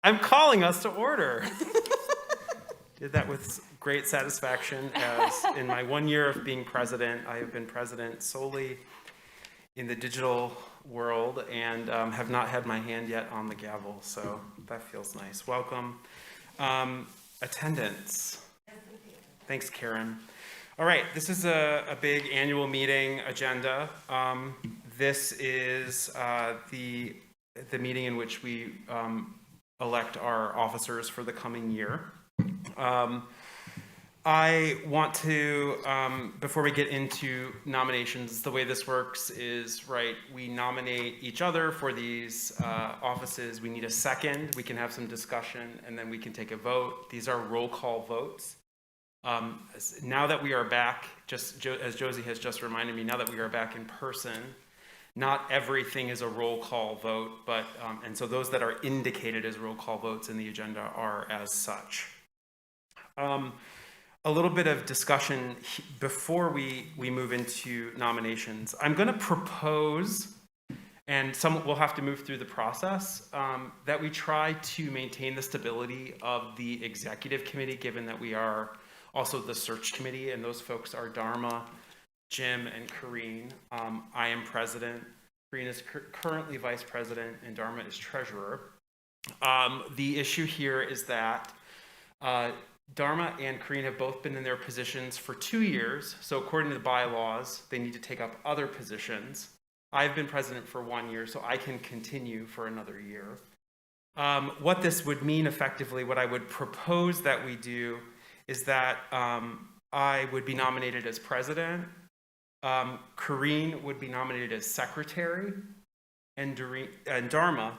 I'm calling us to order. Did that with great satisfaction, as in my 1 year of being president, I have been president solely in the digital world and have not had my hand yet on the gavel, so that feels nice. Welcome. Attendance. Thanks, Karen. All right, this is a big annual meeting agenda. This is the meeting in which we elect our officers for the coming year. I want to, before we get into nominations, the way this works is, right, we nominate each other for these offices. We need a second. We can have some discussion, and then we can take a vote. These are roll call votes. Now that we are back, just as Josie has just reminded me, now that we are back in person, not everything is a roll call vote, but and so those that are indicated as roll call votes in the agenda are as such. A little bit of discussion before we move into nominations. I'm going to propose, and we'll have to move through the process, that we try to maintain the stability of the executive committee, given that we are also the search committee, and those folks are Dharma, Jim, and Kareen. I am president. Kareen is currently vice president, and Dharma is treasurer. The issue here is that Dharma and Kareen have both been in their positions for 2 years, so according to the bylaws, they need to take up other positions. I've been president for 1 year, so I can continue for another year. What this would mean effectively, what I would propose that we do is that I would be nominated as president, Kareen would be nominated as secretary, and Dharma,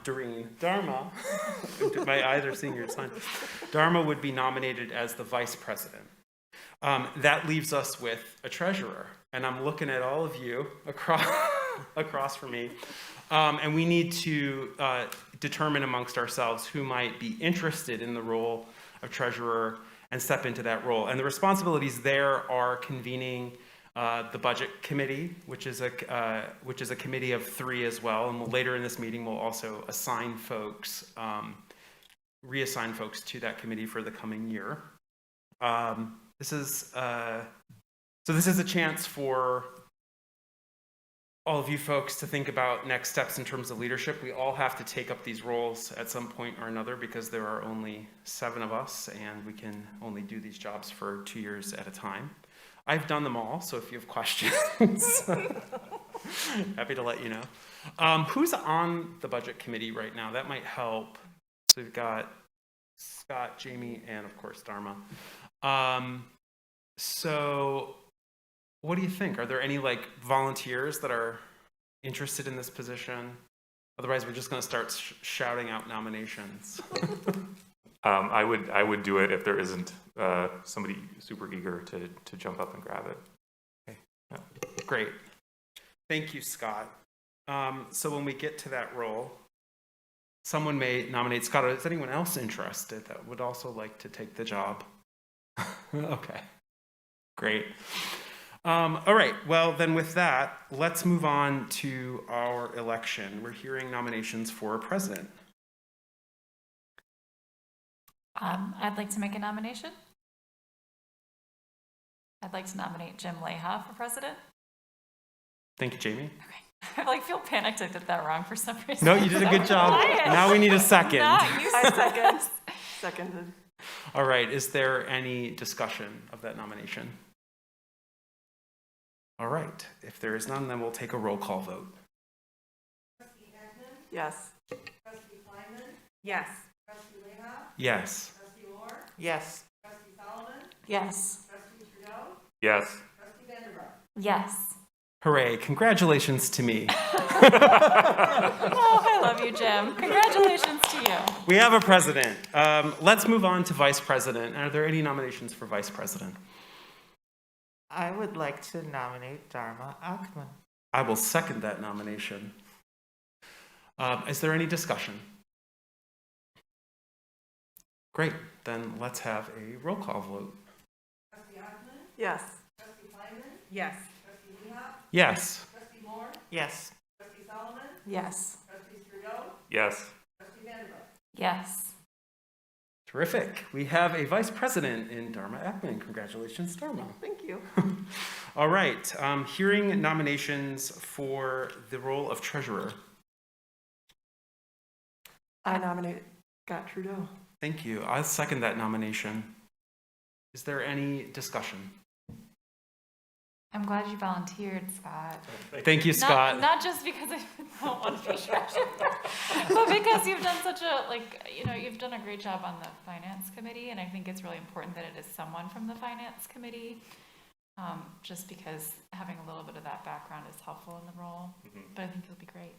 my eyes are seeing your sign. Dharma would be nominated as the vice president. That leaves us with a treasurer, and I'm looking at all of you across from me, and we need to determine amongst ourselves who might be interested in the role of treasurer and step into that role. And the responsibilities there are convening the budget committee, which is a committee of 3 as well. And later in this meeting, we'll also assign folks, reassign folks to that committee for the coming year. This is a chance for all of you folks to think about next steps in terms of leadership. We all have to take up these roles at some point or another because there are only 7 of us, and we can only do these jobs for 2 years at a time. I've done them all, so if you have questions, happy to let you know. Who's on the budget committee right now? That might help. So we've got Scott, Jamie, and of course Dharma. So what do you think? Are there any volunteers that are interested in this position? Otherwise, we're just going to start shouting out nominations. I would do it if there isn't somebody super eager to jump up and grab it. Okay. Yeah. Great. Thank you, Scott. So when we get to that role, someone may nominate Scott. Is anyone else interested that would also like to take the job? Okay. Great. All right. Well, then with that, let's move on to our election. We're hearing nominations for president. I'd like to make a nomination. I'd like to nominate Jim Leha for president. Thank you, Jamie. Okay. I feel panicked I did that wrong for some reason. No, you did a good job. Now we need a second. Seconded. All right. Is there any discussion of that nomination? All right. If there is none, then we'll take a roll call vote. Trustee Agnew? Yes. Trustee Kleinman? Yes. Trustee Leha? Yes. Trustee Moore? Yes. Trustee Solomon? Yes. Trustee Trudeau? Yes. Trustee Vandenbroek? Yes. Hooray. Congratulations to me. Oh, I love you, Jim. Congratulations to you. We have a president. Let's move on to vice president. Are there any nominations for vice president? I would like to nominate Dharma Achman. I will second that nomination. Is there any discussion? Great. Then let's have a roll call vote. Trustee Agnew? Yes. Trustee Kleinman? Yes. Trustee Leha? Yes. Trustee Moore? Yes. Trustee Solomon? Yes. Trustee Trudeau? Yes. Trustee Vandenbroek? Yes. Terrific. We have a vice president in Dharma Ackman. Congratulations, Dharma. Thank you. All right, hearing nominations for the role of treasurer. I nominate Scott Trudeau. Thank you. I'll second that nomination. Is there any discussion? I'm glad you volunteered, Scott. Thank you, Scott. Not just because I don't want to be treasurer, but because you've done such a, you've done a great job on the finance committee, and I think it's really important that it is someone from the finance committee, just because having a little bit of that background is helpful in the role, but I think you'll be great.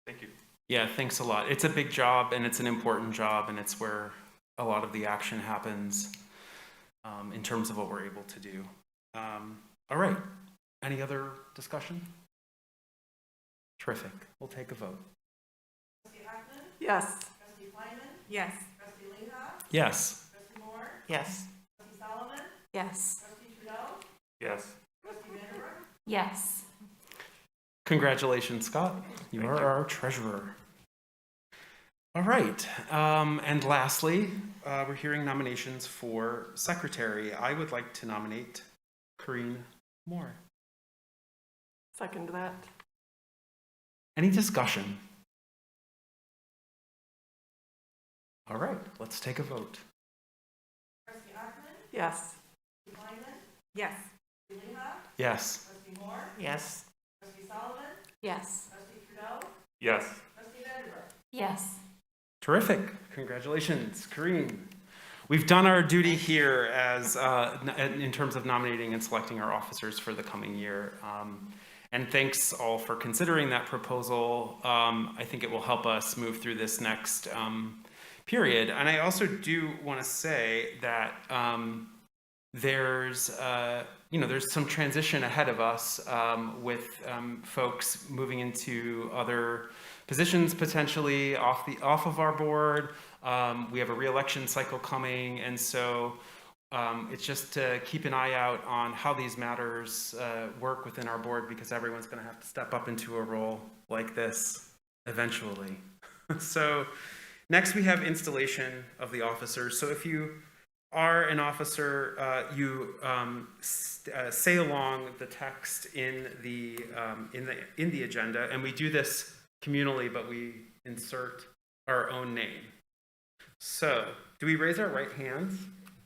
Thank you. Yeah, thanks a lot. It's a big job, and it's an important job, and it's where a lot of the action happens in terms of what we're able to do. All right. Any other discussion? Terrific. We'll take a vote. Trustee Ackman? Yes. Trustee Flyman? Yes. Trustee Leha? Yes. Trustee Moore? Yes. Trustee Solomon? Yes. Trustee Trudeau? Yes. Trustee Vandenbroek? Yes. Congratulations, Scott. You Thank are you. our treasurer. All right. And lastly, we're hearing nominations for secretary. I would like to nominate Corrine Moore. Second that. Any discussion? All right, let's take a vote. Trustee Ackman? Yes. Trustee Flyman? Yes. Trustee Leha? Yes. Trustee Moore? Yes. Trustee Solomon? Yes. Trustee Trudeau? Yes. Trustee Vandenbroek? Yes. Terrific. Congratulations, Corrine. We've done our duty here as in terms of nominating and selecting our officers for the coming year. And thanks all for considering that proposal. I think it will help us move through this next period. And I also do want to say that there's some transition ahead of us with folks moving into other positions potentially off of our board. We have a re-election cycle coming, and so it's just to keep an eye out on how these matters work within our board, because everyone's going to have to step up into a role like this eventually. So next we have installation of the officers. So if you are an officer, you say along the text in the agenda, and we do this communally, but we insert our own name. So, do we raise our right hands?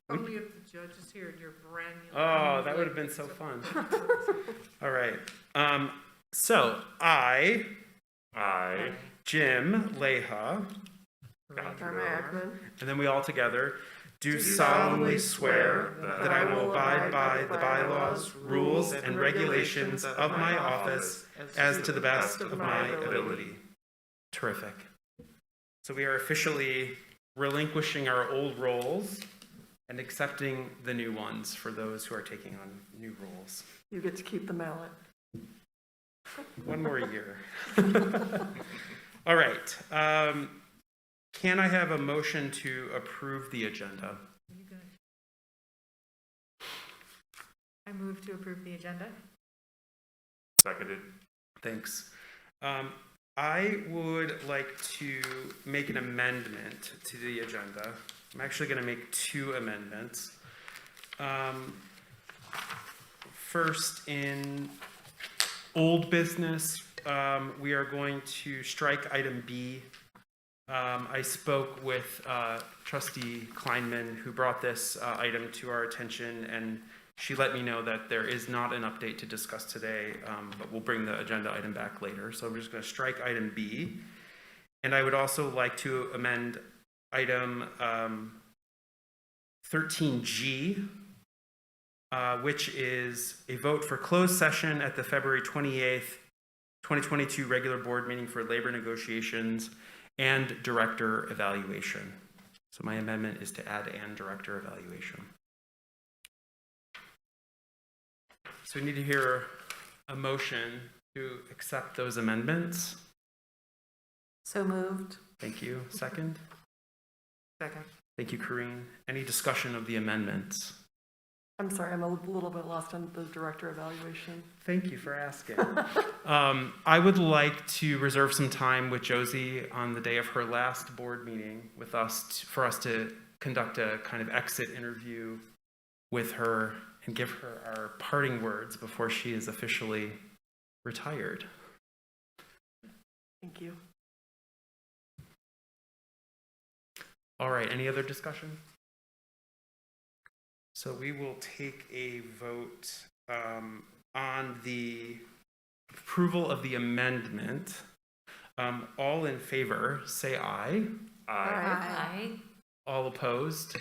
Only if the judge is here and you're brand new. Oh, that would have been so fun. All right. So, I, Jim Leha, Dharma Ackman. and then we all together, do solemnly swear that I will abide by the bylaws, rules, and regulations of my office as to the best of my ability. Terrific. So we are officially relinquishing our old roles and accepting the new ones for those who are taking on new roles. You get to keep the mallet. One more year. All right. Can I have a motion to approve the agenda? I move to approve the agenda. Seconded. Thanks. I would like to make an amendment to the agenda. I'm actually going to make two amendments. First, in old business, we are going to strike item B. I spoke with Trustee Kleinman, who brought this item to our attention, and she let me know that there is not an update to discuss today, but we'll bring the agenda item back later. So we're just going to strike item B. And I would also like to amend item 13G, which is a vote for closed session at the February 28th, 2022 regular board meeting for labor negotiations and director evaluation. So my amendment is to add and director evaluation. So we need to hear a motion to accept those amendments. So moved. Thank you. Second? Second. Thank you, Corrine. Any discussion of the amendments? I'm sorry, I'm a little bit lost on the director evaluation. Thank you for asking. I would like to reserve some time with Josie on the day of her last board meeting with us for us to conduct a kind of exit interview with her and give her our parting words before she is officially retired. Thank you. All right, any other discussion? So we will take a vote on the approval of the amendment. All in favor, say aye. Aye. All opposed?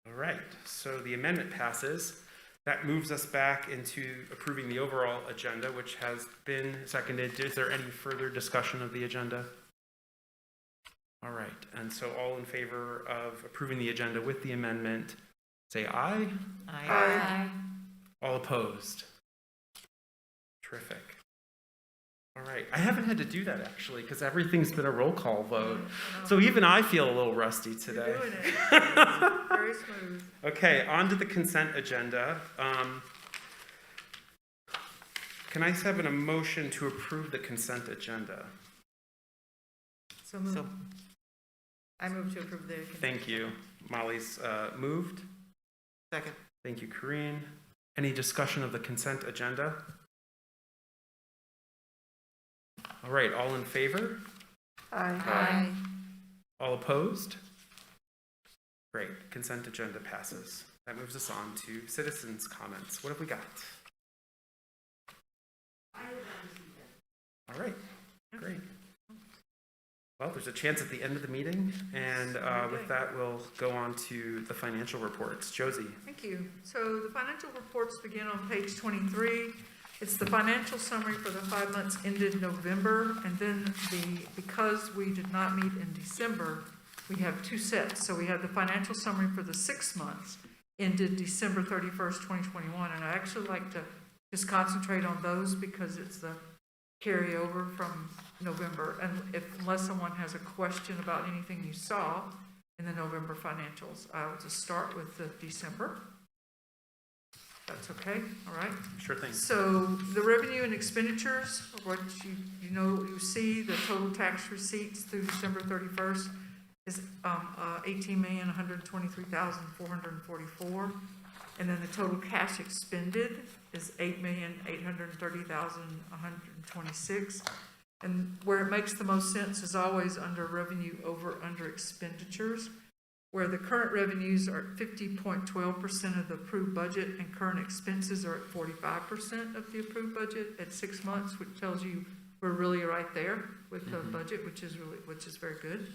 All right, so the amendment passes. That moves us back into approving the overall agenda, which has been seconded. Is there any further discussion of the agenda? All right, and so all in favor of approving the agenda with the amendment, say aye. Aye. All opposed? Terrific. All right, I haven't had to do that actually, because everything's been a roll call vote. So even I feel a little rusty today. You're doing it. Very smooth. Okay, on to the consent agenda. Can I have a motion to approve the consent agenda? So I move to approve the. Thank you. Molly's moved. Second. Thank you, Corinne. Any discussion of the consent agenda? All right, all in favor? Aye. All opposed? Great, consent agenda passes. That moves us on to citizens' comments. What have we got? All right, great. Well, there's a chance at the end of the meeting, and with that, we'll go on to the financial reports. Josie. Thank you. So the financial reports begin on page 23. It's the financial summary for the 5 months ended November, and then because we did not meet in December, we have two sets. So we have the financial summary for the 6 months ended December 31st, 2021, and I actually like to just concentrate on those because it's the carryover from November, and unless someone has a question about anything you saw in the November financials, I will just start with the December. That's okay, all right? Sure thing. So the revenue and expenditures, what you see, the total tax receipts through December 31st is $18,123,444, and then the total cash expended is $8,830,126. And where it makes the most sense is always under revenue under expenditures, where the current revenues are at 50.12% of the approved budget and current expenses are at 45% of the approved budget at 6 months, which tells you we're really right there with the budget, which is very good.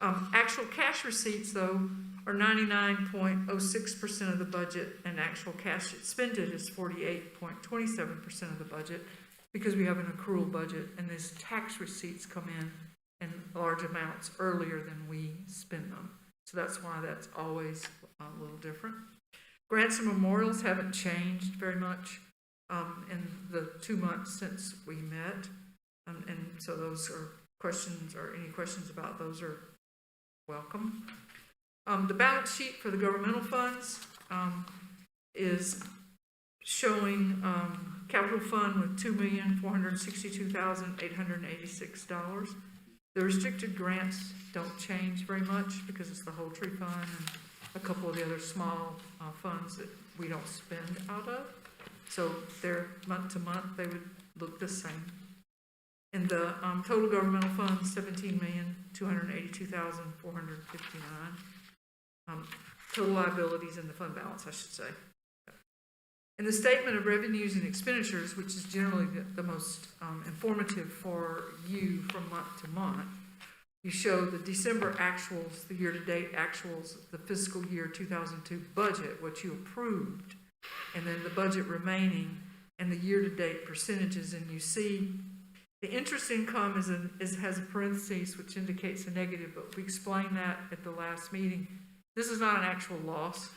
Actual cash receipts, though, are 99.06% of the budget, and actual cash expended is 48.27% of the budget, because we have an accrual budget, and these tax receipts come in large amounts earlier than we spend them. So that's why that's always a little different. Grants and memorials haven't changed very much in the 2 months since we met, and so those are questions, or any questions about those are welcome. The balance sheet for the governmental funds is showing capital fund with $2,462,886. The restricted grants don't change very much because it's the whole tree fund and a couple of the other small funds that we don't spend out of. So they're month to month, they would look the same. And the total governmental funds, $17,282,459. Total liabilities in the fund balance, I should say. In the statement of revenues and expenditures, which is generally the most informative for you from month to month, you show the December actuals, the year-to-date actuals, the fiscal year 2002 budget, what you approved, and then the budget remaining, and the year-to-date percentages. And you see the interest income has a parentheses, which indicates a negative, but we explained that at the last meeting. This is not an actual loss,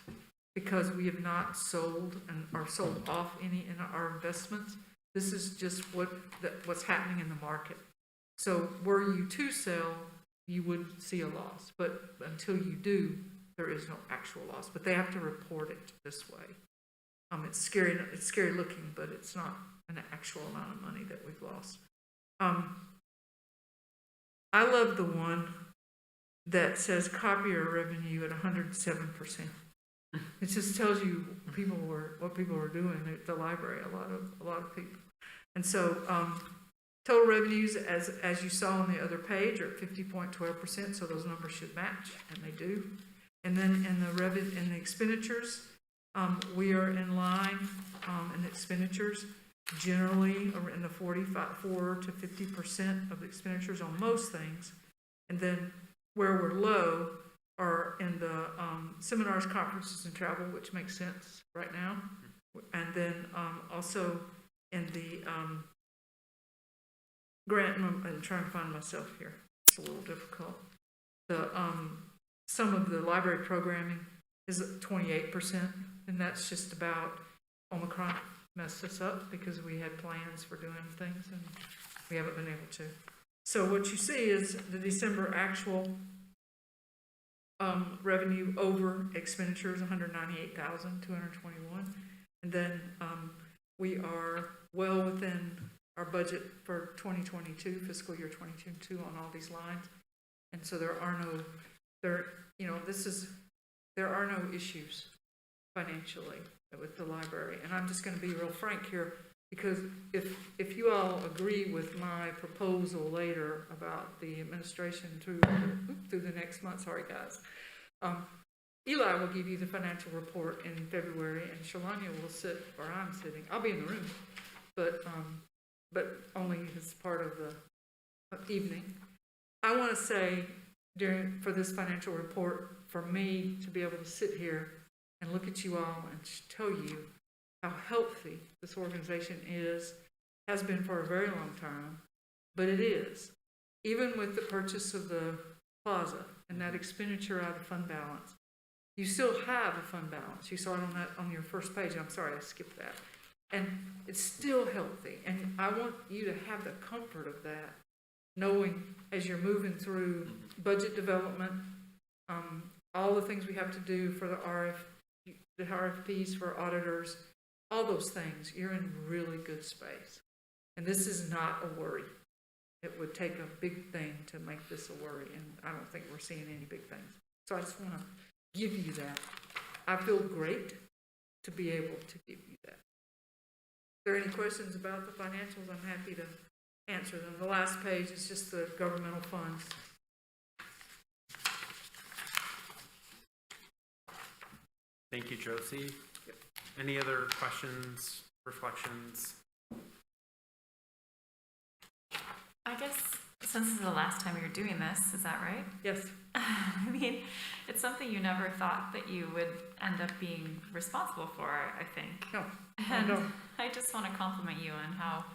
because we have not sold or sold off any in our investments. This is just what's happening in the market. So were you to sell, you would see a loss, but until you do, there is no actual loss. But they have to report it this way. It's scary looking, but it's not an actual amount of money that we've lost. I love the one that says copier revenue at 107%. It just tells you what people were doing at the library, a lot of people. And so, total revenues, as you saw on the other page, are at 50.12%, so those numbers should match, and they do. And then in the expenditures, we are in line in expenditures, generally are in the 4 to 50% of the expenditures on most things. And then where we're low are in the seminars, conferences, and travel, which makes sense right now. And then also in the grant, I'm trying to find myself here. It's a little difficult. The some of the library programming is at 28%, and that's just about Omicron messed us up because we had plans for doing things and we haven't been able to. So what you see is the December actual revenue over expenditures, 198,221, and then we are well within our budget for 2022, fiscal year 2022, on all these lines, and so there are no issues financially with the library. And I'm just going to be real frank here, because if you all agree with my proposal later about the administration through the next month, sorry guys, Eli will give you the financial report in February, and Shalanya will sit where I'm sitting. I'll be in the room, but only as part of the evening. I want to say for this financial report, for me to be able to sit here and look at you all and tell you how healthy this organization has been for a very long time, but it is. Even with the purchase of the plaza and that expenditure out of fund balance, you still have a fund balance. You saw it on your first page. I'm sorry, I skipped that. And it's still healthy. And I want you to have the comfort of that, knowing as you're moving through budget development, all the things we have to do for the RFPs for auditors, all those things, you're in really good space. And this is not a worry. It would take a big thing to make this a worry, and I don't think we're seeing any big things. So I just want to give you that. I feel great to be able to give you that. If there are any questions about the financials, I'm happy to answer them. The last page is just the governmental funds. Thank you, Josie. Yep. Any other questions, reflections? I guess since this is the last time you're doing this, is that right? Yes. I mean, it's something you never thought that you would end up being responsible for, I think. No. And No. I just want to compliment you on how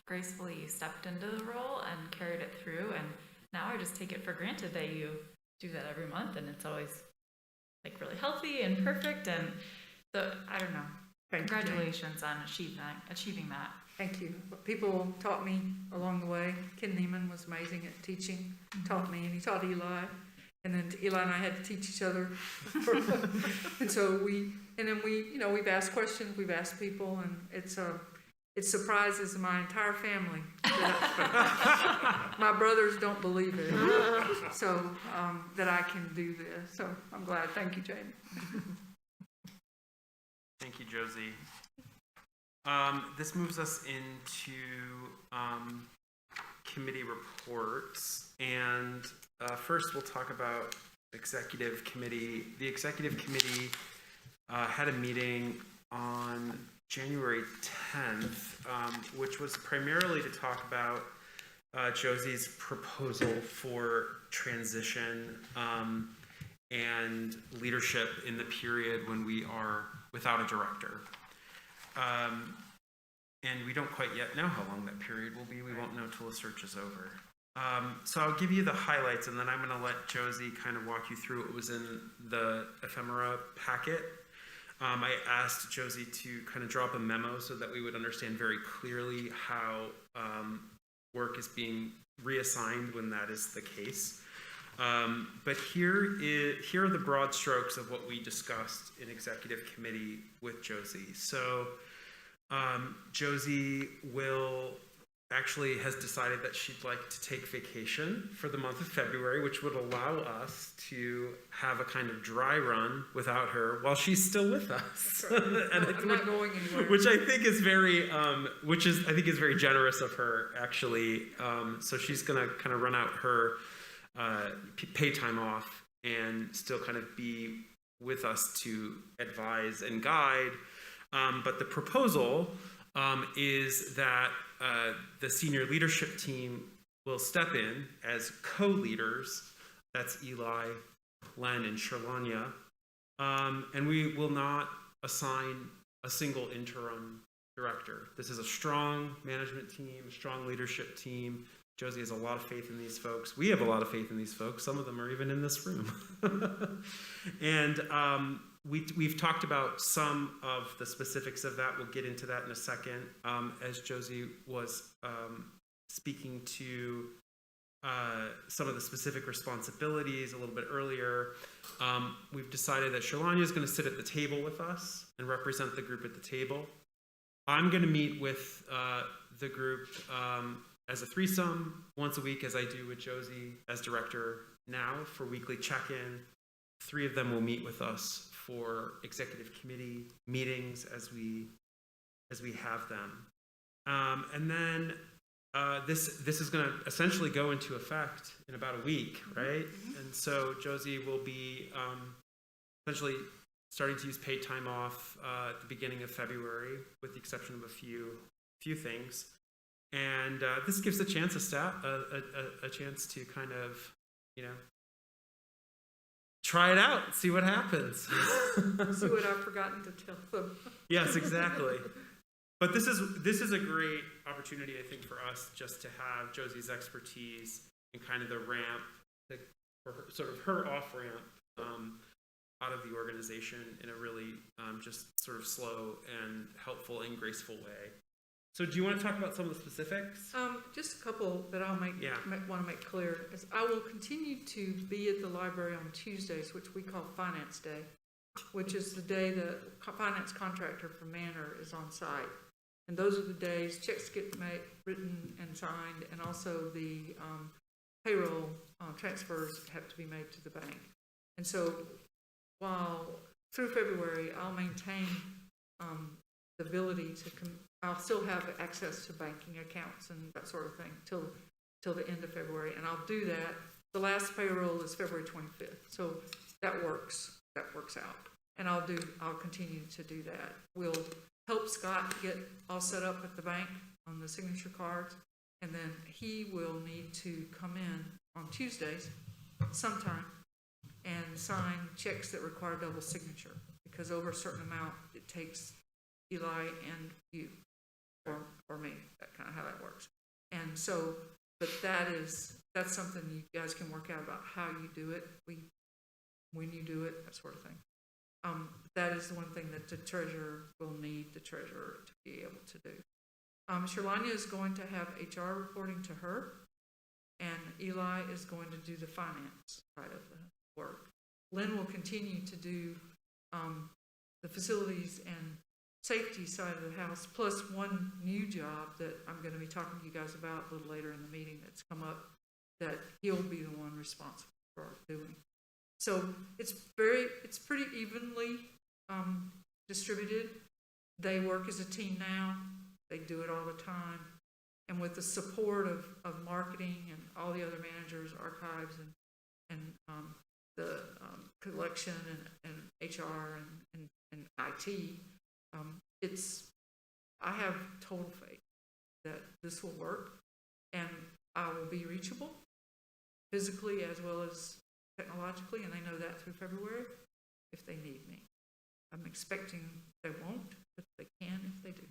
gracefully you stepped into the role and carried it through. And now I just take it for granted that you do that every month, and it's always like really healthy and perfect. And so I don't know. Congratulations on achieving that. Thank you. People taught me along the way. Ken Neiman was amazing at teaching, taught me, and he taught Eli. And then Eli and I had to teach each other. And so we've asked questions, we've asked people, and it surprises my entire family. My brothers don't believe it. So, that I can do this. So I'm glad. Thank you, Jamie. Thank you, Josie. This moves us into committee reports, and first we'll talk about executive committee. The executive committee had a meeting on January 10th, which was primarily to talk about Josie's proposal for transition and leadership in the period when we are without a director. And we don't quite yet know how long that period will be. We won't know till the search is over. So I'll give you the highlights, and then I'm going to let Josie kind of walk you through what was in the ephemera packet. I asked Josie to kind of draw up a memo so that we would understand very clearly how work is being reassigned when that is the case. But here are the broad strokes of what we discussed in executive committee with Josie. So Josie will actually has decided that she'd like to take vacation for the month of February, which would allow us to have a kind of dry run without her while she's still with us. And I'm not going anywhere. which I think is very, I think is very generous of her, actually. So she's gonna kind of run out her pay time off and still kind of be with us to advise and guide. But the proposal is that the senior leadership team will step in as co-leaders. That's Eli, Len, and Sherlanya. And we will not assign a single interim director. This is a strong management team, a strong leadership team. Josie has a lot of faith in these folks. We have a lot of faith in these folks. Some of them are even in this room. And we've talked about some of the specifics of that. We'll get into that in a second. As Josie was speaking to some of the specific responsibilities a little bit earlier, we've decided that Sherlanya is going to sit at the table with us and represent the group at the table. I'm going to meet with the group as a threesome once a week, as I do with Josie as director now, for weekly check-in. 3 of them will meet with us for executive committee meetings as we have them. And then this is going to essentially go into effect in about a week, right? And so Josie will be essentially starting to use paid time off at the beginning of February, with the exception of a few things. And this gives a chance a chance to kind of, try it out, see what happens. See what I've forgotten to tell them. Yes, exactly. But this is a great opportunity, I think, for us just to have Josie's expertise and kind of the ramp, for her, sort of her off ramp out of the organization in a really just sort of slow and helpful and graceful way. So do you want to talk about some of the specifics? Just a couple that I'll want to make clear is I will continue to be at the library on Tuesdays, which we call Finance Day, which is the day the finance contractor for Manor is on site. And those are the days checks get written and signed, and also the payroll transfers have to be made to the bank. And so while through February, I'll maintain the ability to I'll still have access to banking accounts and that sort of thing till the end of February, and I'll do that. The last payroll is February 25th, so that works out, and I'll continue to do that. We'll help Scott get all set up at the bank on the signature cards, and then he will need to come in on Tuesdays sometime and sign checks that require double signature, because over a certain amount it takes Eli and you or me, that kind of how that works. And so, but that's something you guys can work out about how you do it, when you do it, that sort of thing. That is the one thing that the treasurer will need the treasurer to be able to do. Sherlanya is going to have HR reporting to her, and Eli is going to do the finance side of the work. Lynn will continue to do the facilities and safety side of the house, plus one new job that I'm going to be talking to you guys about a little later in the meeting that's come up, that he'll be the one responsible for doing. So it's pretty evenly distributed. They work as a team now. They do it all the time. And with the support of marketing and all the other managers, archives, and the collection and HR and IT, I have total faith that this will work, and I will be reachable physically as well as technologically, and they know that through February if they need me. I'm expecting they won't, but they can if they do.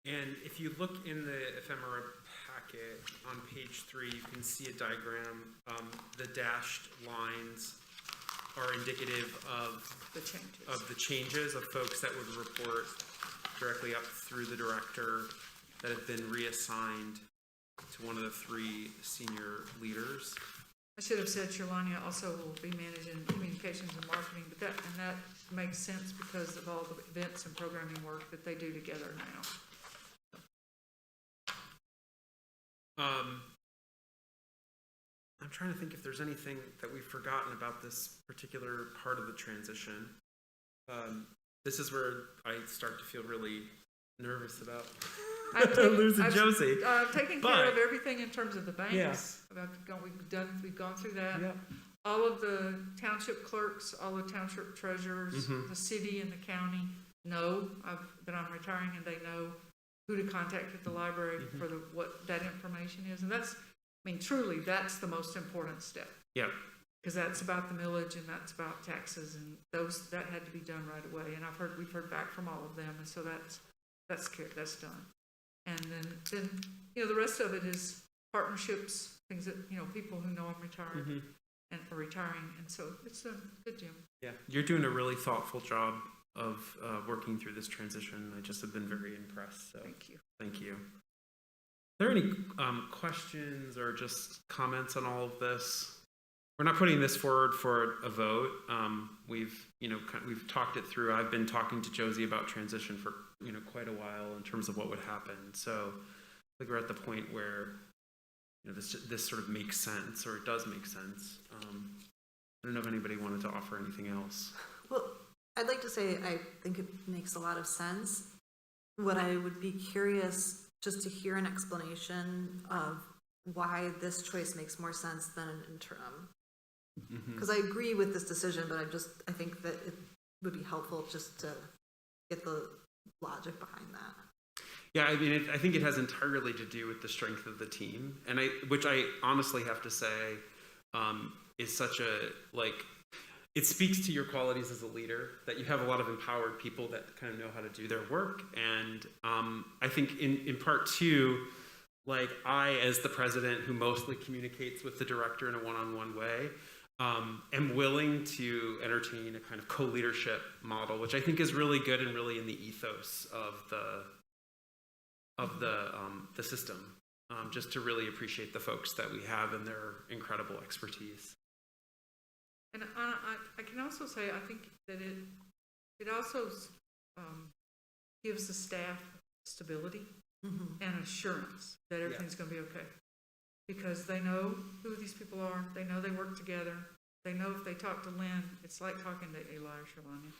And if you look in the ephemera packet on page 3, you can see a diagram. The dashed lines are indicative of the changes of folks that would report directly up through the director that have been reassigned to one of the 3 senior leaders. I should have said Sherlanya also will be managing communications and marketing, but that makes sense because of all the events and programming work that they do together now. I'm trying to think if there's anything that we've forgotten about this particular part of the transition. This is where I start to feel really nervous about losing Josie. I've taken care But- of everything in terms of the banks. Yes. We've gone through that. Yep. All of the township clerks, all the township treasurers, Mhm. the city and the county know that I'm retiring, and they know who to contact at the library Mhm. for what that information is. And that's, I mean, truly, that's the most important step. Yep. Because that's about the millage and that's about taxes, and that had to be done right away. And we've heard back from all of them, and so that's done. And then the rest of it is partnerships, things that, people who know I'm retired Mhm. and are retiring, and so it's a good, Jim. Yeah, you're doing a really thoughtful job of working through this transition. I just have been very impressed. So Thank you. thank you. Are there any questions or just comments on all of this? We're not putting this forward for a vote. We've talked it through. I've been talking to Josie about transition for quite a while in terms of what would happen. So I think we're at the point where this sort of makes sense, or it does make sense. I don't know if anybody wanted to offer anything else. Well, I'd like to say I think it makes a lot of sense. What I would be curious just to hear an explanation of why this choice makes more sense than an interim. Because I agree with this decision, but I think that it would be helpful just to get the logic behind that. Yeah, I mean, I think it has entirely to do with the strength of the team, and which I honestly have to say is such a it speaks to your qualities as a leader, that you have a lot of empowered people that kind of know how to do their work. And I think in part two, I, as the president who mostly communicates with the director in a one-on-one way, am willing to entertain a kind of co-leadership model, which I think is really good and really in the ethos of the system, just to really appreciate the folks that we have and their incredible expertise. And I can also say, I think that it also gives the staff stability and assurance that everything's going to be okay. Because they know who these people are, they know they work together, they know if they talk to Lynn, it's like talking to Eli or Shalanya.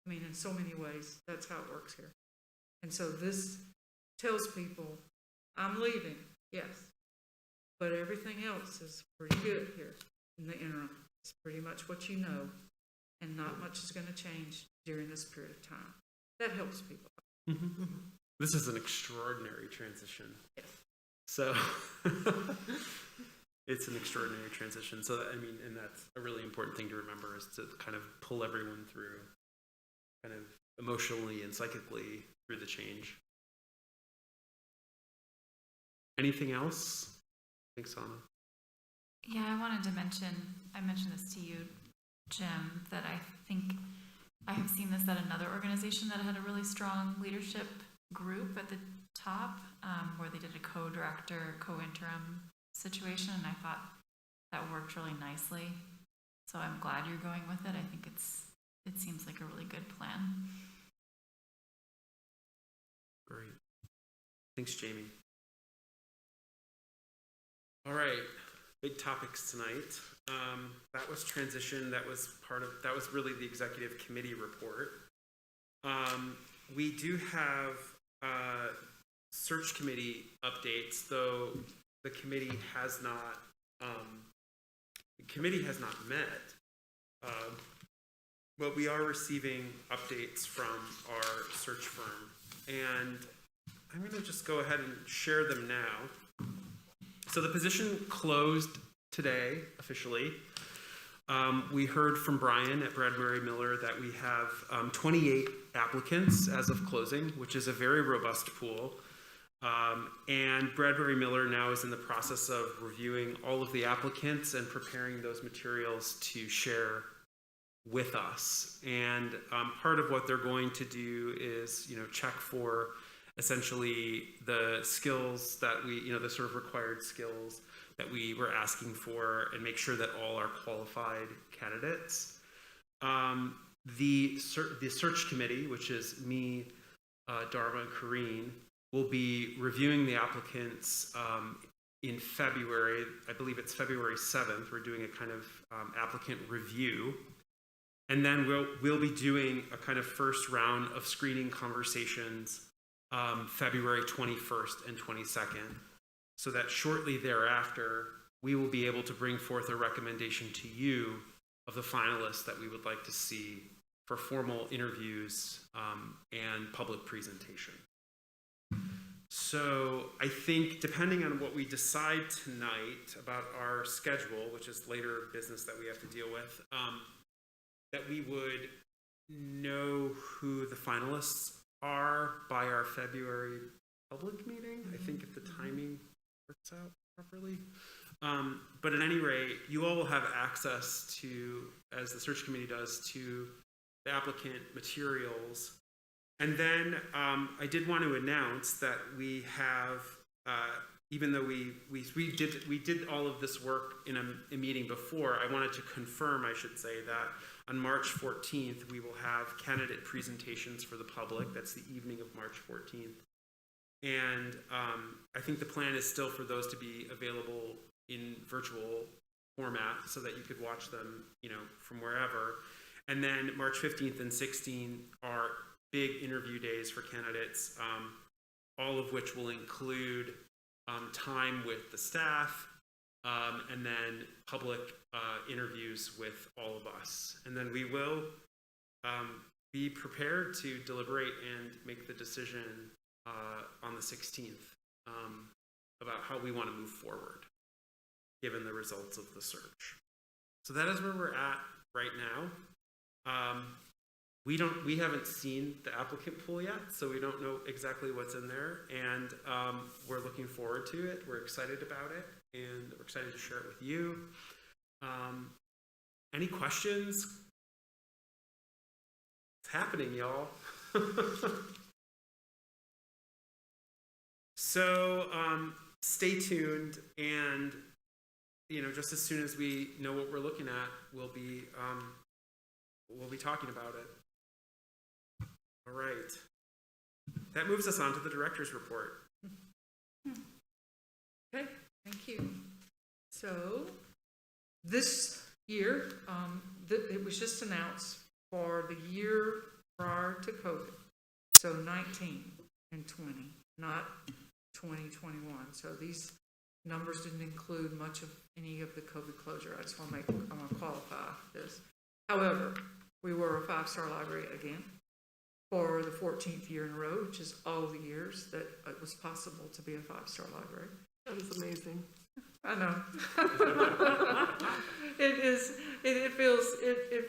I mean, in so many ways, that's how it works here. And so this tells people, I'm leaving, yes, but everything else is pretty good here in the interim. It's pretty much what you know, and not much is going to change during this period of time. That helps people. This is an extraordinary transition. Yes. So it's an extraordinary transition. So and that's a really important thing to remember, is to kind of pull everyone through, kind of emotionally and psychically through the change. Anything else? Thanks, Anna. Yeah, I mentioned this to you, Jim, that I think I have seen this at another organization that had a really strong leadership group at the top, where they did a co-director, co-interim situation, and I thought that worked really nicely. So I'm glad you're going with it. I think it seems like a really good plan. Great. Thanks, Jamie. All right. Big topics tonight. That was transition. That was really the executive committee report. We do have search committee updates, though the committee has not met. But we are receiving updates from our search firm, and I'm going to just go ahead and share them now. So the position closed today, officially. We heard from Brian at Bradbury Miller that we have 28 applicants as of closing, which is a very robust pool. And Bradbury Miller now is in the process of reviewing all of the applicants and preparing those materials to share with us. And part of what they're going to do is, check for essentially the skills that the sort of required skills that we were asking for, and make sure that all are qualified candidates. The search committee, which is me, Dharma, and Kareen, will be reviewing the applicants in February, I believe it's February 7th, we're doing a kind of applicant review. And then we'll be doing a kind of first round of screening conversations February 21st and 22nd, so that shortly thereafter, we will be able to bring forth a recommendation to you of the finalists that we would like to see for formal interviews and public presentation. So I think depending on what we decide tonight about our schedule, which is later business that we have to deal with, that we would know who the finalists are by our February public meeting. I think if the timing works out properly. But at any rate, you all will have access to, as the search committee does, to the applicant materials. And then I did want to announce that we have, even though we did all of this work in a meeting before, I wanted to confirm, I should say, that on March 14th, we will have candidate presentations for the public. That's the evening of March 14th. And I think the plan is still for those to be available in virtual format so that you could watch them, from wherever. And then March 15th and 16th are big interview days for candidates, all of which will include time with the staff, and then public interviews with all of us. And then we will be prepared to deliberate and make the decision on the 16th about how we want to move forward, given the results of the search. So that is where we're at right now. We haven't seen the applicant pool yet, so we don't know exactly what's in there, and we're looking forward to it. We're excited about it, and we're excited to share it with you. Any questions? It's happening, y'all. So stay tuned, and just as soon as we know what we're looking at, we'll be talking about it. All right. That moves us on to the director's report. Okay, thank you. So this year, it was just announced for the year prior to COVID. So 19 and 20, not 2021. So these numbers didn't include much of any of the COVID closure. I just want to qualify this. However, we were a 5-star library again for the 14th year in a row, which is all the years that it was possible to be a 5-star library. That is amazing. I know. It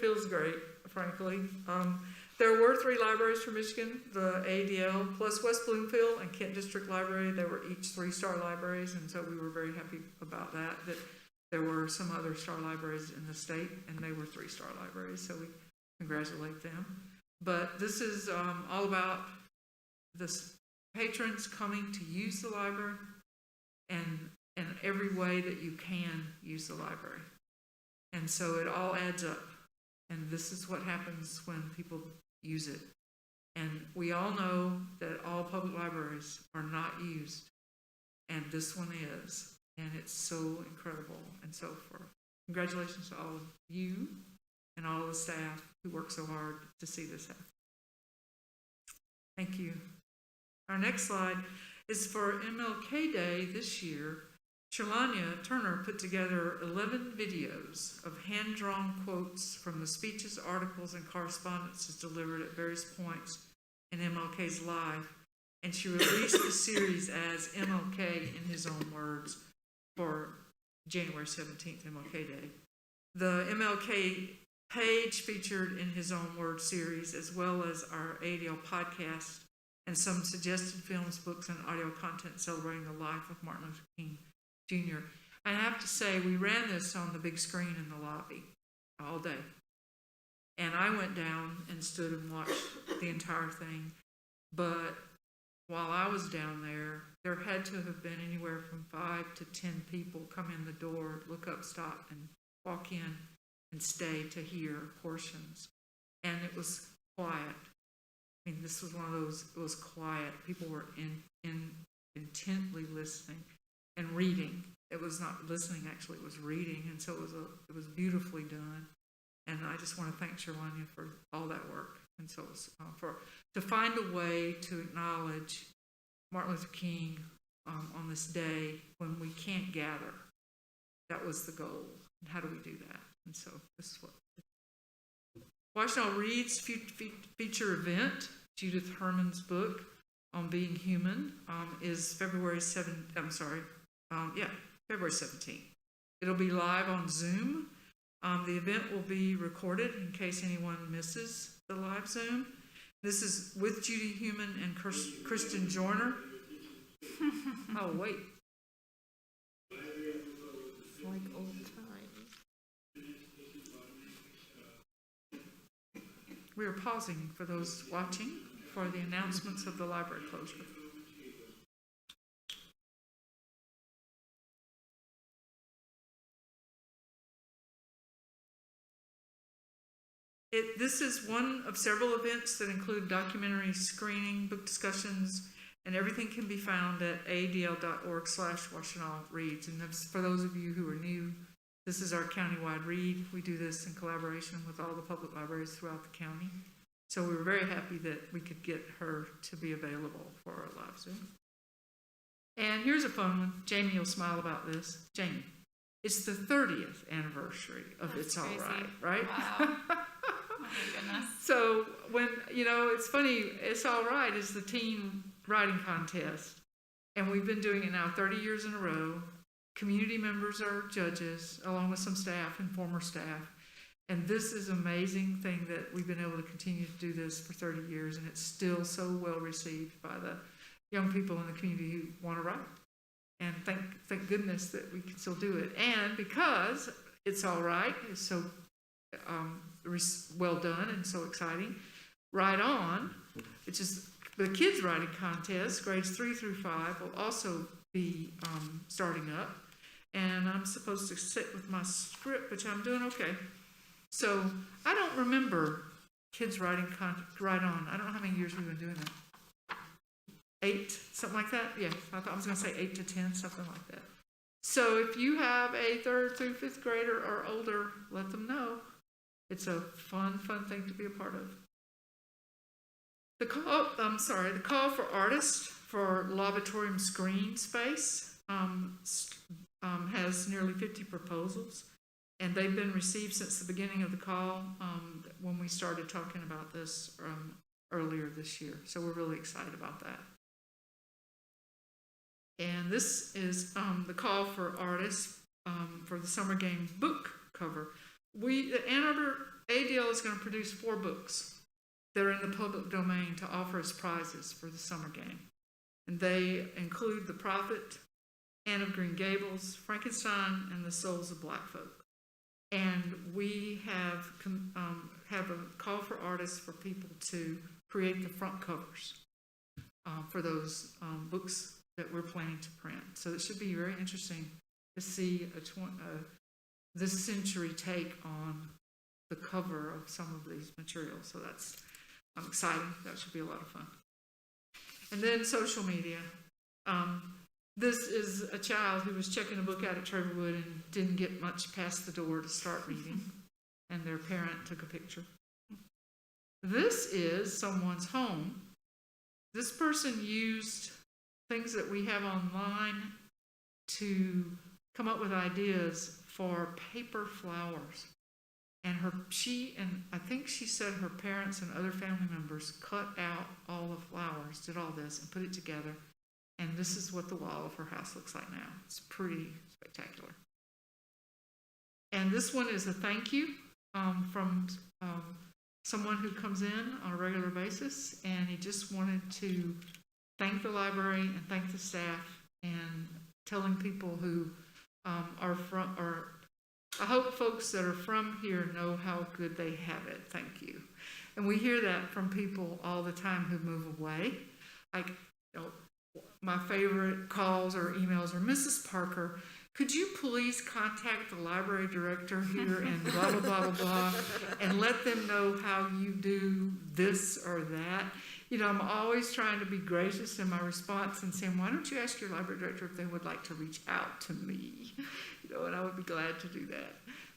feels great, frankly. There were 3 libraries from Michigan, the AADL plus West Bloomfield and Kent District Library. They were each 3-star libraries, and so we were very happy about that there were some other star libraries in the state, and they were 3-star libraries, so we congratulate them. But this is all about the patrons coming to use the library and in every way that you can use the library. And so it all adds up. And this is what happens when people use it. And we all know that all public libraries are not used. And this one is. And it's so incredible. And so congratulations to all of you and all of the staff who work so hard to see this happen. Thank you. Our next slide is for MLK Day this year. Shalanya Turner put together 11 videos of hand-drawn quotes from the speeches, articles, and correspondences delivered at various points in MLK's life, and she released the series as MLK in his own words for January 17th, MLK Day. The MLK page featured in his own words series, as well as our AADL podcast and some suggested films, books, and audio content celebrating the life of Martin Luther King Jr. I have to say, we ran this on the big screen in the lobby all day. And I went down and stood and watched the entire thing. But while I was down there, there had to have been anywhere from 5 to 10 people come in the door, look up, stop, and walk in and stay to hear portions. And it was quiet. I mean, this was one of those, it was quiet. People were intently listening. and reading. It was not listening, actually, it was reading, and so it was beautifully done. And I just want to thank Sherwania for all that work. And so it's, to find a way to acknowledge Martin Luther King on this day when we can't gather. That was the goal. And how do we do that? And so this is what Washtenaw Reads feature event, Judith Herman's book on being human, is February 17th. It'll be live on Zoom. The event will be recorded in case anyone misses the live Zoom. This is with Judy Human and Kristen Joyner. Oh, wait. Like old times. We are pausing for those watching for the announcements of the library closure. This is one of several events that include documentary screening, book discussions, and everything can be found at aadl.org/Washtenaw Reads. And for those of you who are new, this is our countywide read. We do this in collaboration with all the public libraries throughout the county. So we were very happy that we could get her to be available for our live Zoom. And here's a fun one. Jamie will smile about this. Jamie, it's the 30th anniversary of That's It's All crazy. Right, right? Wow. Oh my goodness. So when, it's funny, It's All Right is the teen writing contest. And we've been doing it now 30 years in a row. Community members are judges, along with some staff and former staff. And this is an amazing thing that we've been able to continue to do this for 30 years, and it's still so well received by the young people in the community who want to write. And thank goodness that we can still do it. And because It's All Right is so well done and so exciting, Right On, which is the kids writing contest, grades 3 through 5, will also be starting up. And I'm supposed to sit with my script, which I'm doing okay. So I don't remember kids writing Right On. I don't know how many years we've been doing that. 8, something like that? Yeah, I was going to say 8 to 10, something like that. So if you have a 3rd through 5th grader or older, let them know. It's a fun thing to be a part of. The call for artists for Laboratorium Screen Space has nearly 50 proposals, and they've been received since the beginning of the call when we started talking about this earlier this year. So we're really excited about that. And this is the call for artists for the Summer Game book cover. The Ann Arbor AADL is going to produce 4 books that are in the public domain to offer as prizes for the Summer Game. And they include The Prophet, Anne of Green Gables, Frankenstein, and The Souls of Black Folk. And we have a call for artists for people to create the front covers for those books that we're planning to print. So it should be very interesting to see this century take on the cover of some of these materials. So I'm excited. That should be a lot of fun. And then social media. This is a child who was checking a book out at Trevorwood and didn't get much past the door to start reading, and their parent took a picture. This is someone's home. This person used things that we have online to come up with ideas for paper flowers. And I think she said her parents and other family members cut out all the flowers, did all this, and put it together. And this is what the wall of her house looks like now. It's pretty spectacular. And this one is a thank you from someone who comes in on a regular basis, and he just wanted to thank the library and thank the staff, and telling people who are from, or I hope folks that are from here know how good they have it. Thank you. And we hear that from people all the time who move away. Like, my favorite calls or emails are, Mrs. Parker, could you please contact the library director here and blah, blah, blah, blah, blah, and let them know how you do this or that. you know, I'm always trying to be gracious in my response and saying, why don't you ask your library director if they would like to reach out to me? You know, and I would be glad to do that.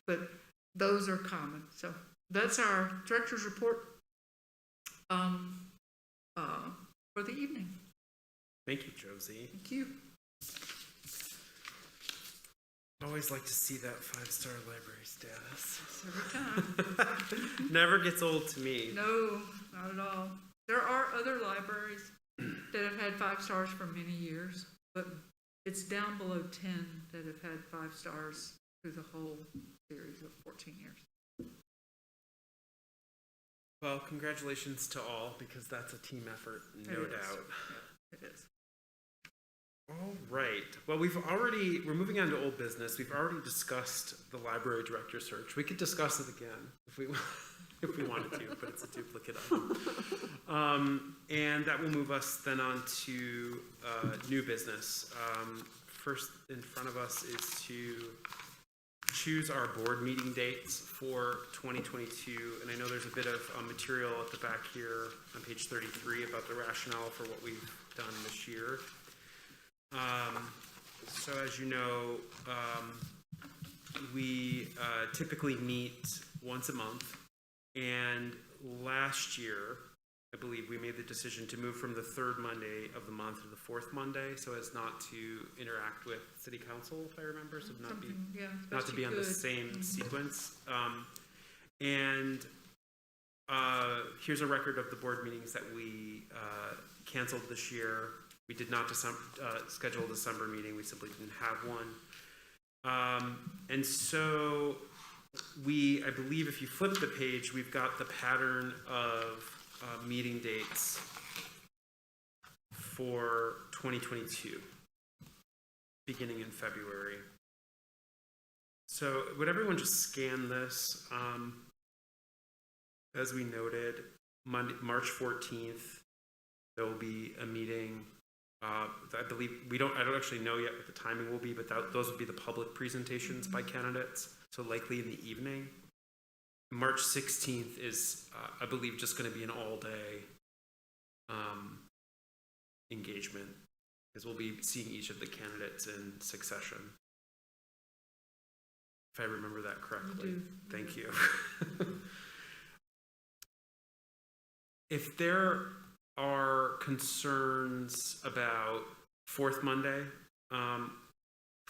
But those are common. So that's our director's report for the evening. Thank you, Josie. Thank you. Always like to see that 5-star library status. Every time. Never gets old to me. No, not at all. There are other libraries that have had 5 stars for many years, but it's down below 10 that have had 5 stars through the whole series of 14 years. Well, congratulations to all, because that's a team effort, no It is. doubt. Yeah, it is. All right. Well, we're moving on to old business. We've already discussed the library director search. We could discuss it again if we if we wanted to, but it's a duplicate item. And that will move us then on to new business. First in front of us is to choose our board meeting dates for 2022. And I know there's a bit of material at the back here on page 33 about the rationale for what we've done this year. So as you know, we typically meet once a month, and last year, I believe we made the decision to move from the third Monday of the month to the fourth Monday, so as not to interact with city council, if I remember, so not be Something, yeah, not best to you be on the could. same sequence. And here's a record of the board meetings that we canceled this year. We did not schedule a December meeting. We simply didn't have one. And so I believe if you flip the page, we've got the pattern of meeting dates for 2022, beginning in February. So would everyone just scan this? As we noted, March 14th, there will be a meeting. I believe I don't actually know yet what the timing will be, but those will be the public presentations by candidates, so likely in the evening. March 16th is, I believe, just going to be an all-day engagement, because we'll be seeing each of the candidates in succession. If I remember that correctly. You do. Thank you. If there are concerns about fourth Monday,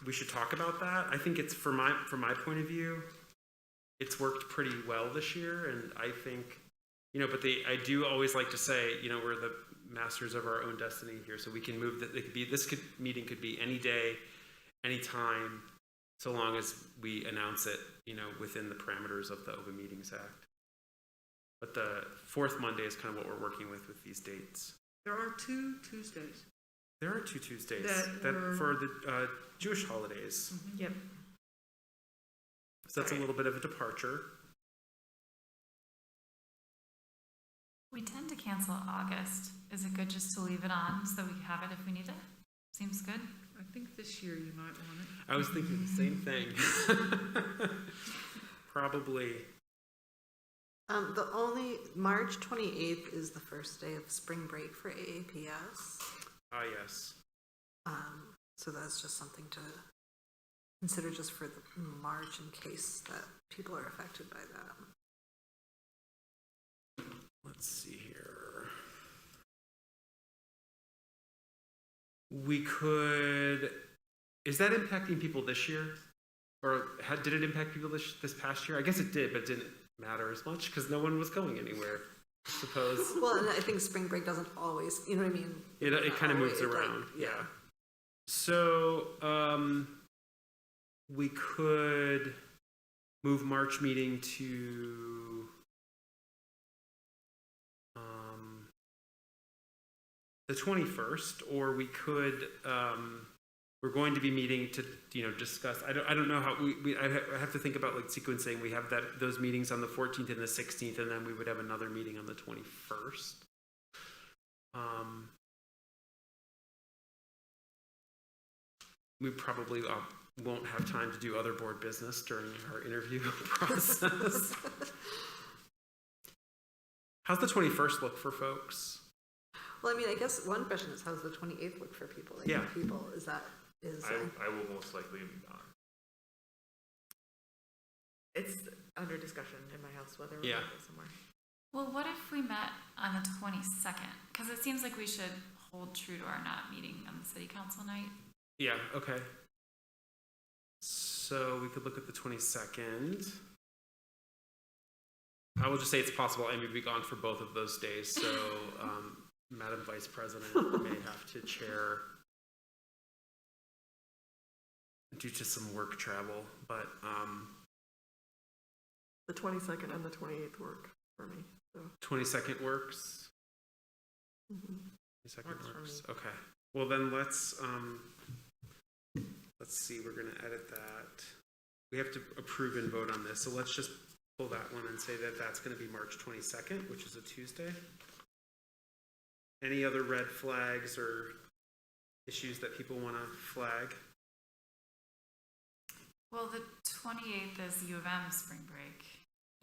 we should talk about that. I think it's, from my point of view, it's worked pretty well this year, and I think, but I do always like to say, we're the masters of our own destiny here, so we can move that. Meeting could be any day, any time, so long as we announce it, within the parameters of the Open Meetings Act. But the fourth Monday is kind of what we're working with these dates. There are 2 Tuesdays. There are 2 Tuesdays That were- for the Jewish holidays. Yep. So that's a little bit of a departure. We tend to cancel August. Is it good just to leave it on so we have it if we need it? Seems good. I think this year you might want it. I was thinking the same thing. Probably. The only, March 28th is the first day of spring break for AAPS. Yes. So that's just something to consider just for the March in case that people are affected by that. Let's see here. We could, is that impacting people this year? Or did it impact people this past year? I guess it did, but it didn't matter as much because no one was going anywhere, I suppose. Well, and I think spring break doesn't always, you know what I mean? It kind of moves around, yeah. So we could move March meeting to the 21st, or we could, we're going to be meeting to, discuss, I don't know how, I have to think about sequencing. We have those meetings on the 14th and the 16th, and then we would have another meeting on the 21st. We probably won't have time to do other board business during our interview process. How's the 21st look for folks? Well, I mean, I guess one question is, how's the 28th look for people? Like, Yeah. people, is that, I will most likely be gone. It's under discussion in my house whether we're Yeah. going to go somewhere. Well, what if we met on the 22nd? Because it seems like we should hold true to our not meeting on the city council night. Yeah, okay. So we could look at the 22nd. I will just say it's possible I may be gone for both of those days, so Madam Vice President may have to chair due to some work travel, but The 22nd and the 28th work for me, so. 22nd works. Mhm. 22nd Works for works. Okay. Well, then let's see. We're gonna edit that. We have to approve and vote on this, so let's just pull that one and say that that's gonna be March 22nd, which is a Tuesday. Any other red flags or issues that people want to flag? Well, the 28th is U of M spring break.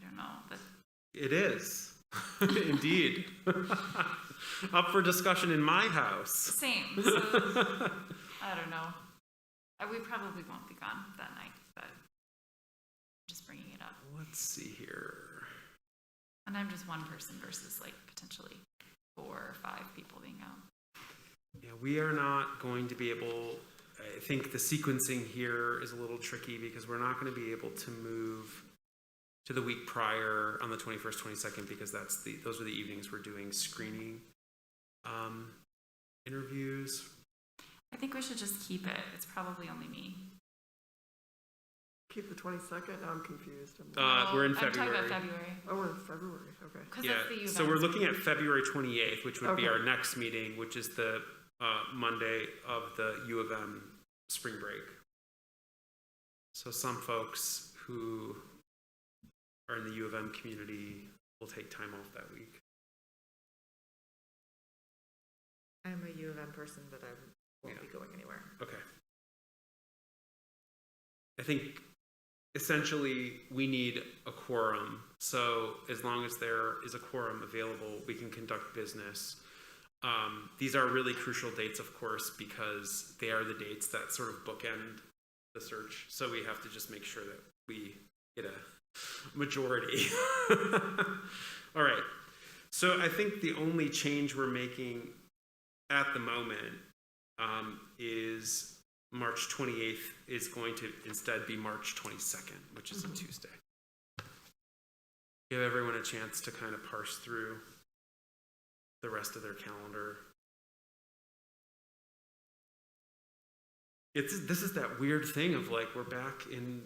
I don't know, but It is. Indeed. Up for discussion in my house. same. So I don't know. We probably won't be gone that night, but just bringing it up. Let's see here. And I'm just one person versus like potentially 4 or 5 people being out. Yeah, we are not going to be able, I think the sequencing here is a little tricky because we're not going to be able to move to the week prior on the 21st, 22nd, because those are the evenings we're doing screening interviews. I think we should just keep it. It's probably only me. Keep the 22nd, now I'm confused. We're in I'm talking February. about February. Oh, we're in February, okay. Because Yeah, that's the U of so M. we're looking at February 28th, which would be Okay. our next meeting, which is the Monday of the U of M spring break. So some folks who are in the U of M community will take time off that week. I'm a U of M person, but I won't Yeah. be going anywhere. Okay. I think essentially we need a quorum. So as long as there is a quorum available, we can conduct business. These are really crucial dates, of course, because they are the dates that sort of bookend the search. So we have to just make sure that we get a majority. All right. So I think the only change we're making at the moment is March 28th is going to instead be March 22nd, which is a Tuesday. Give everyone a chance to kind of parse through the rest of their calendar. This is that weird thing of like, we're back in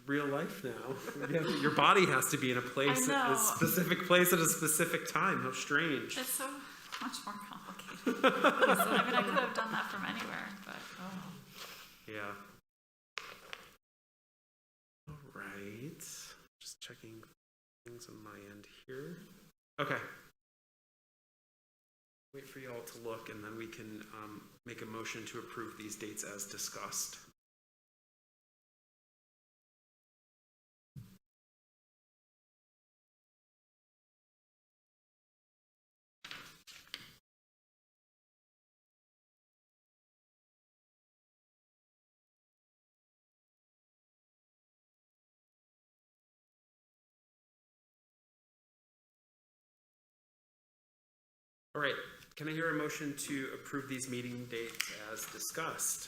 real life now. Your body has to be in a place, I know. a specific place at a specific time. How strange. It's so much more complicated. So, I mean, I could have done that from anywhere, but Yeah. All right. Just checking things on my end here. Okay. Wait for y'all to look, and then we can make a motion to approve these dates as discussed. All right, can I hear a motion to approve these meeting dates as discussed?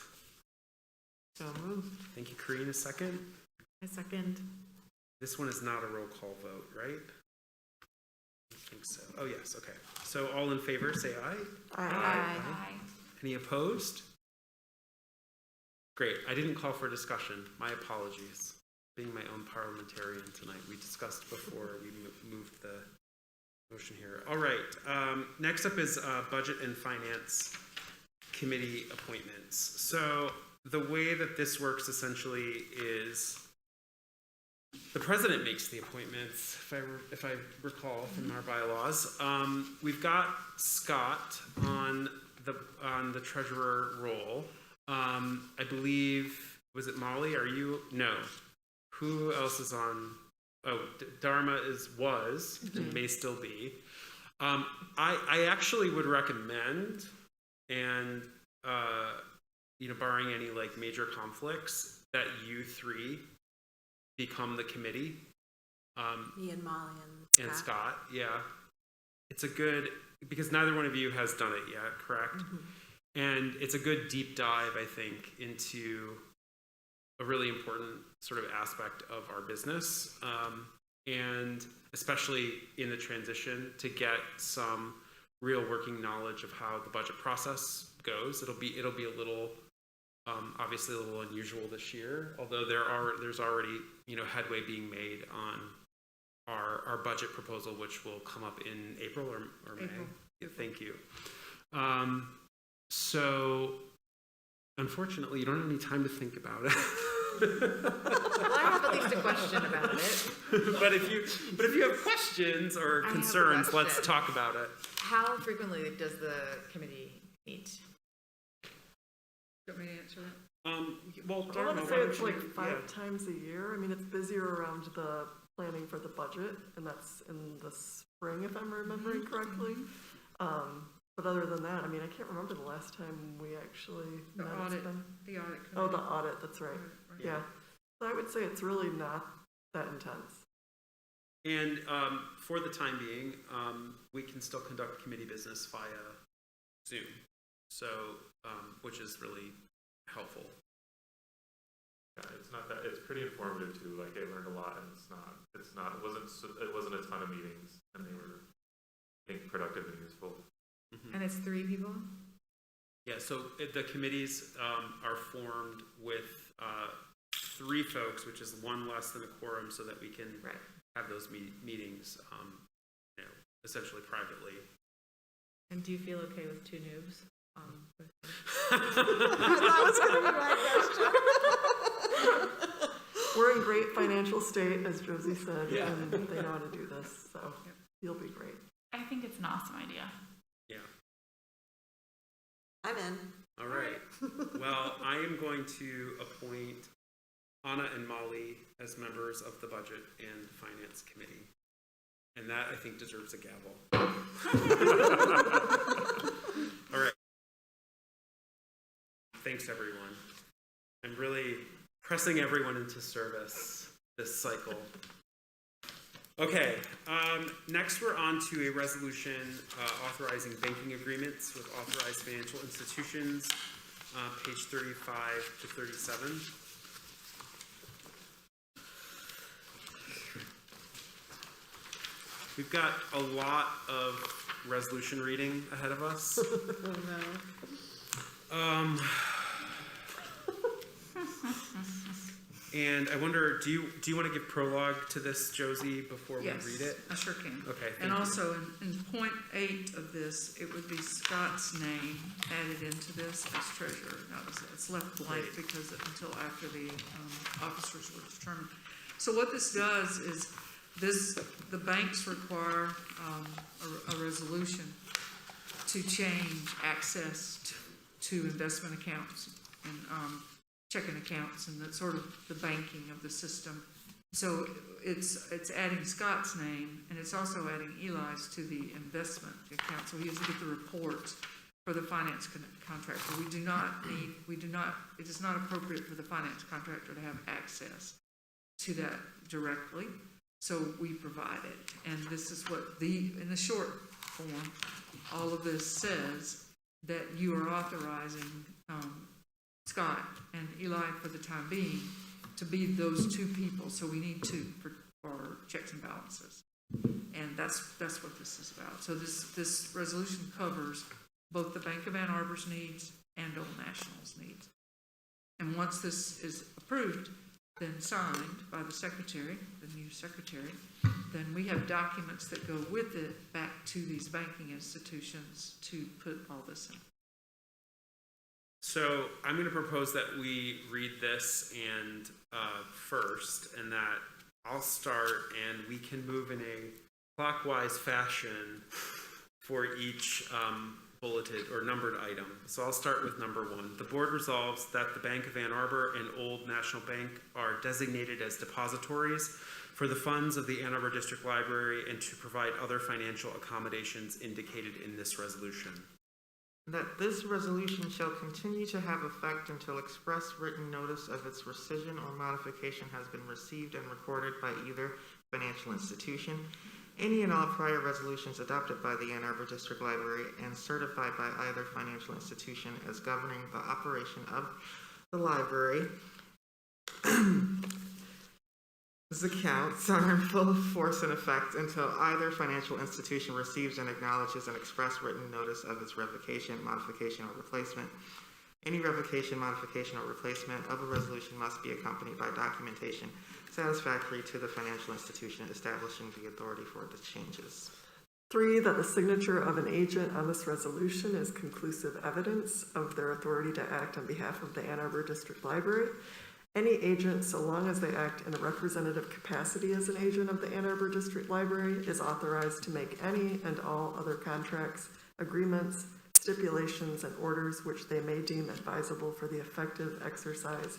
So moved. Thank you, Corinne. A second? I second. This one is not a roll call vote, right? I think so. Oh, yes, okay. So all in favor, say aye. I Any opposed? Great, I didn't call for discussion. My apologies. Being my own parliamentarian tonight, we discussed before we moved the motion here. All right, next up is Budget and Finance Committee appointments. So the way that this works essentially is the president makes the appointments, if I recall from our bylaws. We've got Scott on the treasurer role. I believe, was it Molly? Are you? No. Who else is on? Oh, Dharma was and may still be. I actually would recommend, and barring any like major conflicts, that you three become the committee. Me and Molly And Scott, yeah. It's a good, because neither one of you has done it yet, correct? And it's a good deep dive, I think, into a really important sort of aspect of our business. And especially in the transition, to get some real working knowledge of how the budget process goes. It'll be a little, obviously a little unusual this year, although there's already, headway being made on our budget proposal, which will come up in April or May. April. Yeah, thank you. So unfortunately, you don't have any time to think about it. Well, I have at least a question about it. but if you have questions or have a concerns, let's question. talk about it. How frequently does the committee meet? Do you want me to answer that? Well, I Dharma, want to why say don't it's you- like yeah. 5 times a year. I mean, it's busier around the planning for the budget, and that's in the spring, if I'm remembering correctly. But other than that, I mean, I can't remember the last time we actually The met. audit. It's been- The audit committee. Oh, the audit, that's right. Right. Yeah. So I would say it's really not that intense. And for the time being, we can still conduct committee business via Zoom, so which is really helpful. Yeah, it's pretty informative too. Like I learned a lot, and it wasn't a ton of meetings, and they were, I think, productive and useful. And it's 3 people? Yeah, so the committees are formed with 3 folks, which is 1 less than a quorum, so that we can Right. have those meetings, essentially privately. And do you feel okay with 2 noobs? That was going to be my question. We're in great financial state, as Josie said, Yeah. and they know how to do this, so you'll be great. I think it's an awesome idea. Yeah. I'm in. All right. Well, I am going to appoint Anna and Molly as members of the Budget and Finance Committee. And that, I think, deserves a gavel. All right. Thanks, everyone. I'm really pressing everyone into service this cycle. Okay, next we're on to a resolution authorizing banking agreements with authorized financial institutions, page 35 to 37. We've got a lot of resolution reading ahead of us. And I wonder, do you want to give prologue to this, Josie, before Yes, we read it? I sure can. Okay, thank And you. also, in point 8 of this, it would be Scott's name added into this as treasurer. Notice that it's left blank because until after the officers were determined. So what this does is, the banks require a resolution to change access to investment accounts and checking accounts and that sort of the banking of the system. So it's adding Scott's name, and it's also adding Eli's to the investment account, so he has to get the reports for the finance contractor. It is not appropriate for the finance contractor to have access to that directly, so we provide it. And this is what in the short form, all of this says, that you are authorizing Scott and Eli for the time being to be those 2 people. So we need 2 for checks and balances. And that's what this is about. So this resolution covers both the Bank of Ann Arbor's needs and Old National's needs. And once this is approved, then signed by the secretary, the new secretary, then we have documents that go with it back to these banking institutions to put all this in. So I'm going to propose that we read this and first, and that I'll start, and we can move in a clockwise fashion for each bulleted or numbered item. So I'll start with number 1. The board resolves that the Bank of Ann Arbor and Old National Bank are designated as depositories for the funds of the Ann Arbor District Library and to provide other financial accommodations indicated in this resolution. That this resolution shall continue to have effect until express written notice of its rescission or modification has been received and recorded by either financial institution. Any and all prior resolutions adopted by the Ann Arbor District Library and certified by either financial institution as governing the operation of the library accounts are in full force and effect until either financial institution receives and acknowledges an express written notice of its revocation, modification, or replacement. Any revocation, modification, or replacement of a resolution must be accompanied by documentation satisfactory to the financial institution establishing the authority for the changes. 3, that the signature of an agent on this resolution is conclusive evidence of their authority to act on behalf of the Ann Arbor District Library. Any agent, so long as they act in a representative capacity as an agent of the Ann Arbor District Library, is authorized to make any and all other contracts, agreements, stipulations, and orders which they may deem advisable for the effective exercise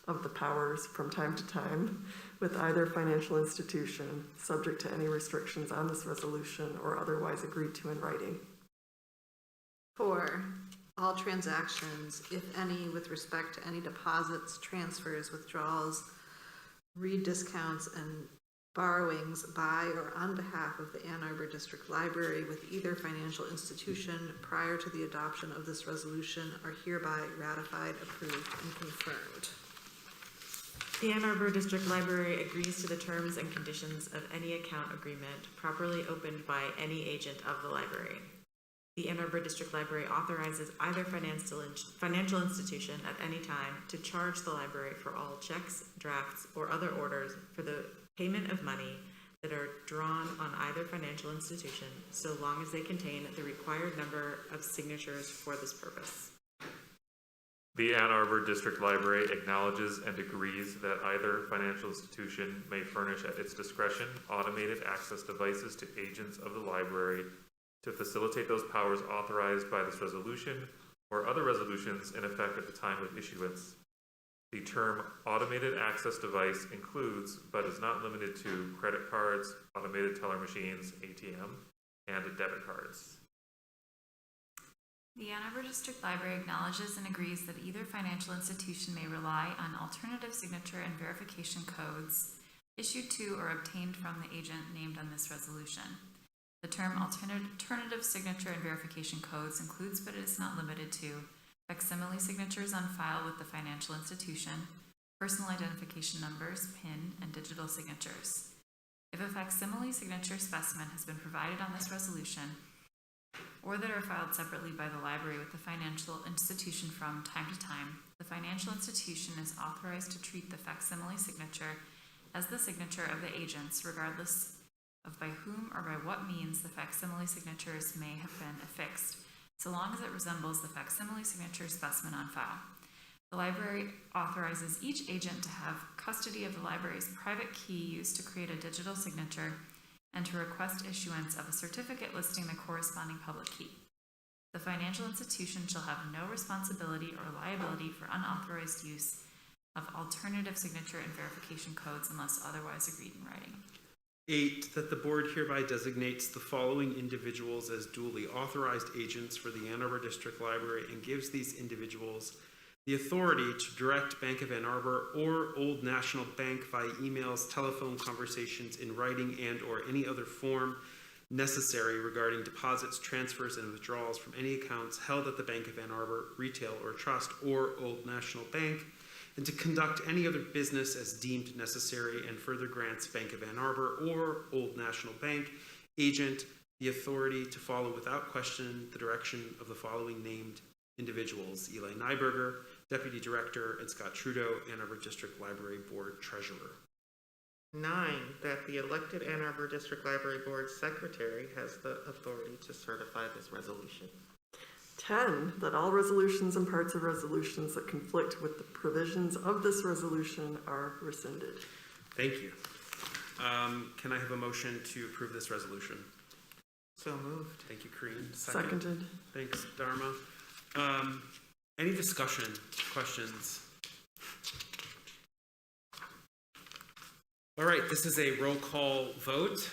of the powers from time to time with either financial institution, subject to any restrictions on this resolution or otherwise agreed to in writing. 4, all transactions, if any, with respect to any deposits, transfers, withdrawals, rediscounts, and borrowings by or on behalf of the Ann Arbor District Library with either financial institution prior to the adoption of this resolution are hereby ratified, approved, and confirmed. The Ann Arbor District Library agrees to the terms and conditions of any account agreement properly opened by any agent of the library. The Ann Arbor District Library authorizes either financial institution at any time to charge the library for all checks, drafts, or other orders for the payment of money that are drawn on either financial institution, so long as they contain the required number of signatures for this purpose. The Ann Arbor District Library acknowledges and agrees that either financial institution may furnish at its discretion automated access devices to agents of the library to facilitate those powers authorized by this resolution or other resolutions in effect at the time of issuance. The term automated access device includes, but is not limited to, credit cards, automated teller machines, ATM, and debit cards. The Ann Arbor District Library acknowledges and agrees that either financial institution may rely on alternative signature and verification codes issued to or obtained from the agent named on this resolution. The term alternative signature and verification codes includes, but is not limited to, facsimile signatures on file with the financial institution, personal identification numbers, PIN, and digital signatures. If a facsimile signature specimen has been provided on this resolution, or that are filed separately by the library with the financial institution from time to time, the financial institution is authorized to treat the facsimile signature as the signature of the agents, regardless of by whom or by what means the facsimile signatures may have been affixed, so long as it resembles the facsimile signature specimen on file. The library authorizes each agent to have custody of the library's private key used to create a digital signature and to request issuance of a certificate listing the corresponding public key. The financial institution shall have no responsibility or liability for unauthorized use of alternative signature and verification codes unless otherwise agreed in writing. 8, that the board hereby designates the following individuals as duly authorized agents for the Ann Arbor District Library and gives these individuals the authority to direct Bank of Ann Arbor or Old National Bank via emails, telephone conversations, in writing, and or any other form necessary regarding deposits, transfers, and withdrawals from any accounts held at the Bank of Ann Arbor, Retail or Trust, or Old National Bank, and to conduct any other business as deemed necessary, and further grants Bank of Ann Arbor or Old National Bank agent the authority to follow without question the direction of the following named individuals: Eli Nyberger, Deputy Director, and Scott Trudeau, Ann Arbor District Library Board Treasurer. 9, that the elected Ann Arbor District Library Board Secretary has the authority to certify this resolution. 10, that all resolutions and parts of resolutions that conflict with the provisions of this resolution are rescinded. Thank you. Can I have a motion to approve this resolution? So moved. Thank you, Kareen. Seconded. Thanks, Dharma. Any discussion, questions? All right, this is a roll call vote.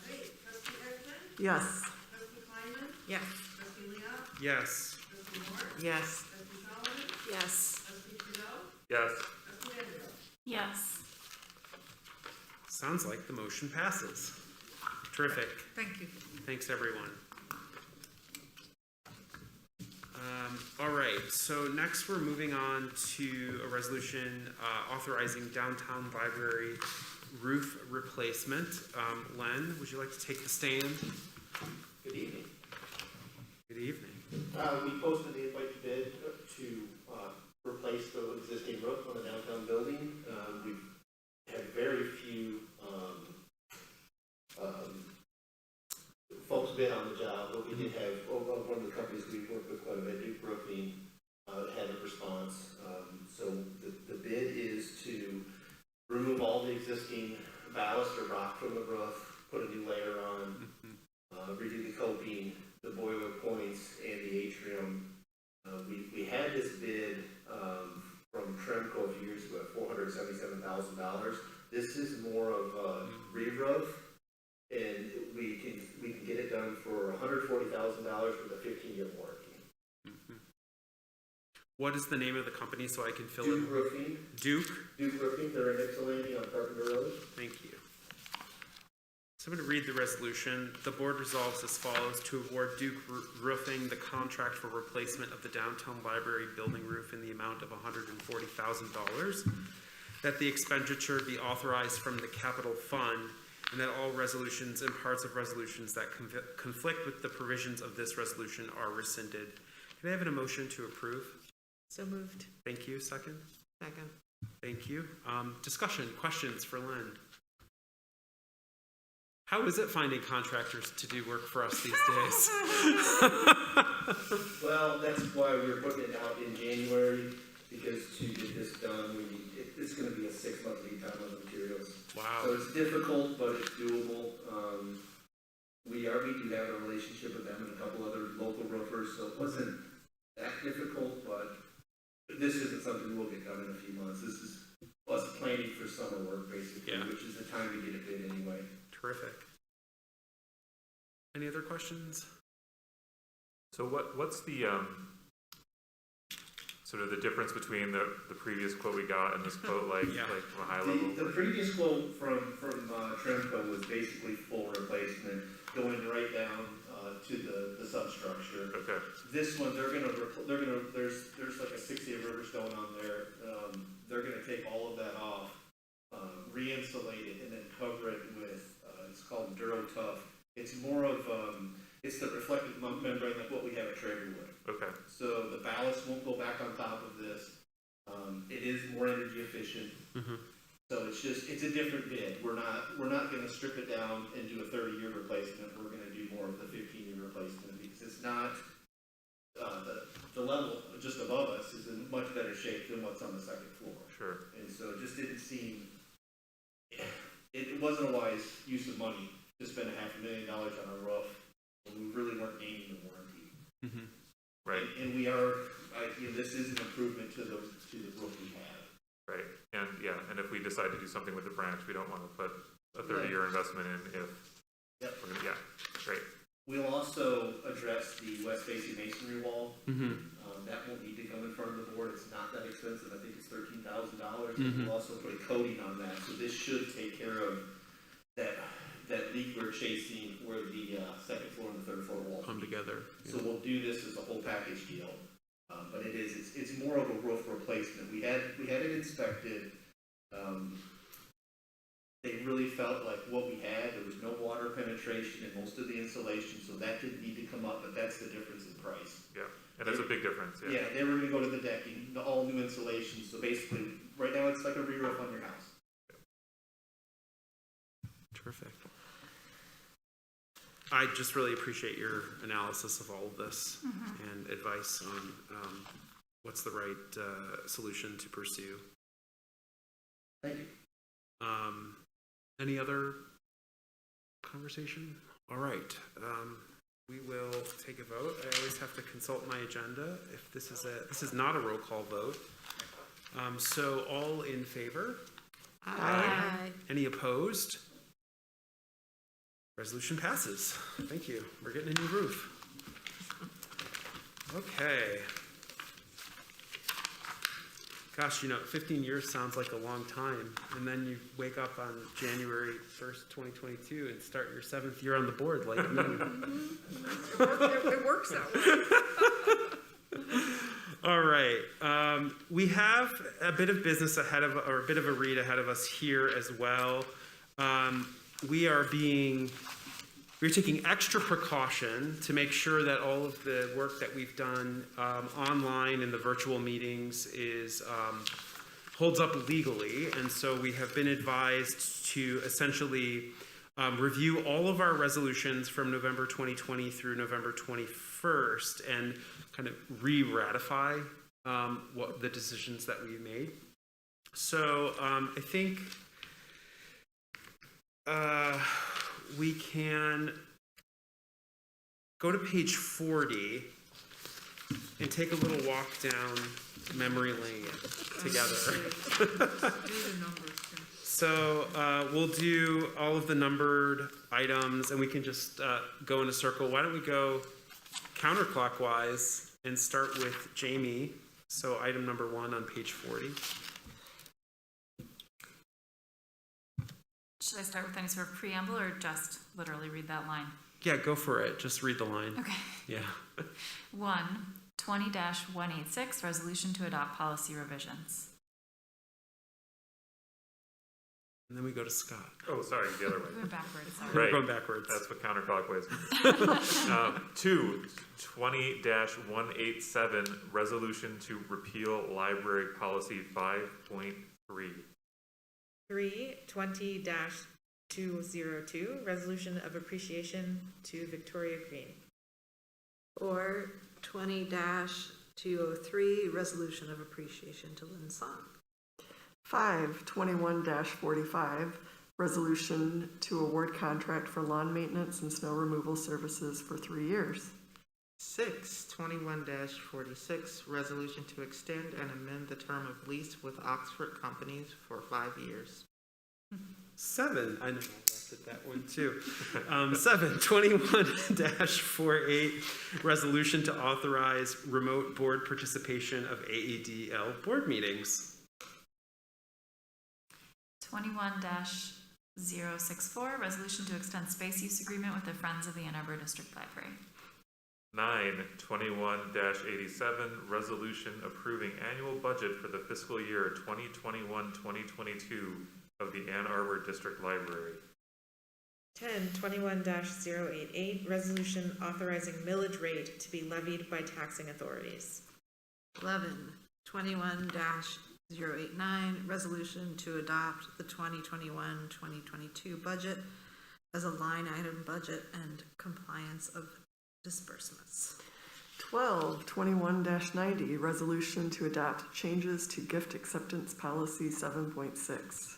Okay, trustee Ecklin, Yes. trustee Kleinman, Yes. trustee Leah, Yes. trustee Moore, Yes. trustee Solomon, Yes. trustee Trudeau, Yes. trustee Vanderbilt. Yes. Sounds like the motion passes. Terrific. Thank you. Thanks, everyone. All right, so next we're moving on to a resolution authorizing downtown library roof replacement. Len, would you like to take the stand? Good evening. Good evening. We posted the invite to bid to replace the existing roof on the downtown building. We've had very few folks bid on the job, but we did have, one of the companies we work with quite a bit, Duke Roofing, had a response. So the bid is to remove all the existing ballast or rock from the roof, put a new layer on, redo the coping, the boiler points, and the atrium. We had this bid from Tremco a few years ago at $477,000. This is more of a re-roof, and we can get it done for $140,000 with a 15-year warranty. What is the name of the company so I can fill Duke in? Roofing, Duke? Duke Roofing, they're in Ypsilanti on Carpenter Road. Thank you. So I'm going to read the resolution. The board resolves as follows: to award Duke Roofing the contract for replacement of the downtown library building roof in the amount of $140,000, that the expenditure be authorized from the capital fund, and that all resolutions and parts of resolutions that conflict with the provisions of this resolution are rescinded. Can I have a motion to approve? So moved. Thank you. Second? Second. Thank you. Discussion, questions for Lynn? How is it finding contractors to do work for us these days? Well, that's why we were putting it out in January, because to get this done, it's gonna be a 6-month lead time on the materials. So Wow. it's difficult, but it's doable. We do have a relationship with them and a couple other local roofers, so it wasn't that difficult, but this isn't something we'll get done in a few months. This is us planning for summer work, basically, Yeah. which is the time to get it bid anyway. Terrific. Any other questions? So what's the, sort of the difference between the previous quote we got and this quote, like, Yeah. like from a high level? The previous quote from Tremco was basically full replacement, going right down to the substructure. Okay, This one, there's like a 6-year river stone on there. They're gonna take all of that off, re-insulate it, and then cover it with, it's called DuraTough. It's more of, it's the reflective membrane like what we have at Traegerwood. okay, So the ballast won't go back on top of this. It is more energy efficient. So it's a different bid. We're not gonna strip it down and do a 30-year replacement. We're gonna do more of the 15-year replacement, because it's not, the level just above us is in much better shape than what's on the second floor. sure. And so it just didn't seem, it wasn't a wise use of money to spend $500,000 on a roof when we really weren't gaining the warranty. Right, And this is an improvement to the roof we have. right. And yeah, and if we decide to do something with the branch, we don't want to put a 30-year investment in if, Yep. we're gonna, yeah, great. We'll also address the west-facing masonry wall. Mm-hmm. That won't need to come in front of the board. It's not that expensive. I think it's $13,000. We'll also put a coating on that. So this should take care of that leak we're chasing where the second floor and the third floor walls Come meet. together. So we'll do this as a whole package deal. But it's more of a roof replacement. We had it inspected. They really felt like what we had, there was no water penetration in most of the insulation, so that didn't need to come up, but that's the difference in price. Yeah, and that's a big difference, yeah. Yeah, they were gonna go to the decking, the all new insulation, so basically, right now it's like a re-roof on your house. Terrific. I just really appreciate your analysis of all of this and advice on what's the right solution to pursue. Thank you. Any other conversation? All right, we will take a vote. I always have to consult my agenda if this is not a roll call vote. So all in favor? Aye. Any opposed? Resolution passes. Thank you. We're getting a new roof. Okay. Gosh, 15 years sounds like a long time. And then you wake up on January 1st, 2022 and start your 7th year on the board like me. It works that way. All right. We have a bit of business ahead of, or a bit of a read ahead of us here as well. We're taking extra precaution to make sure that all of the work that we've done online in the virtual meetings is holds up legally. And so we have been advised to essentially review all of our resolutions from November 2020 through November 21st and kind of re-ratify what the decisions that we made. So I think we can go to page 40 and take a little walk down memory lane together. So we'll do all of the numbered items and we can just go in a circle. Why don't we go counterclockwise and start with Jamie. So item number 1 on page 40. Should I start with any sort of preamble or just literally read that line? Yeah, go for it. Just read the line. Okay. Yeah. 20-186, resolution to adopt policy revisions. And then we go to Scott. Oh, sorry, the other way. Moving backwards. Sorry. We're Right. going backwards. That's what counterclockwise means. 20-187, resolution to repeal library policy 5.3. 20-202, resolution of appreciation to Victoria Green. Or 20-203, resolution of appreciation to Lynn Song. 5/21-45, resolution to award contract for lawn maintenance and snow removal services for 3 years. 6/21-46, resolution to extend and amend the term of lease with Oxford Companies for 5 years. 7, I know I drafted that one too. 7/21-48, resolution to authorize remote board participation of AADL board meetings. 21-064, resolution to extend space use agreement with the Friends of the Ann Arbor District Library. 9/21-87, resolution approving annual budget for the fiscal year 2021-2022 of the Ann Arbor District Library. 10/21-088, resolution authorizing millage rate to be levied by taxing authorities. 11/21-089, resolution to adopt the 2021-2022 budget as a line item budget and compliance of disbursements. 12/21-90, resolution to adopt changes to gift acceptance policy 7.6.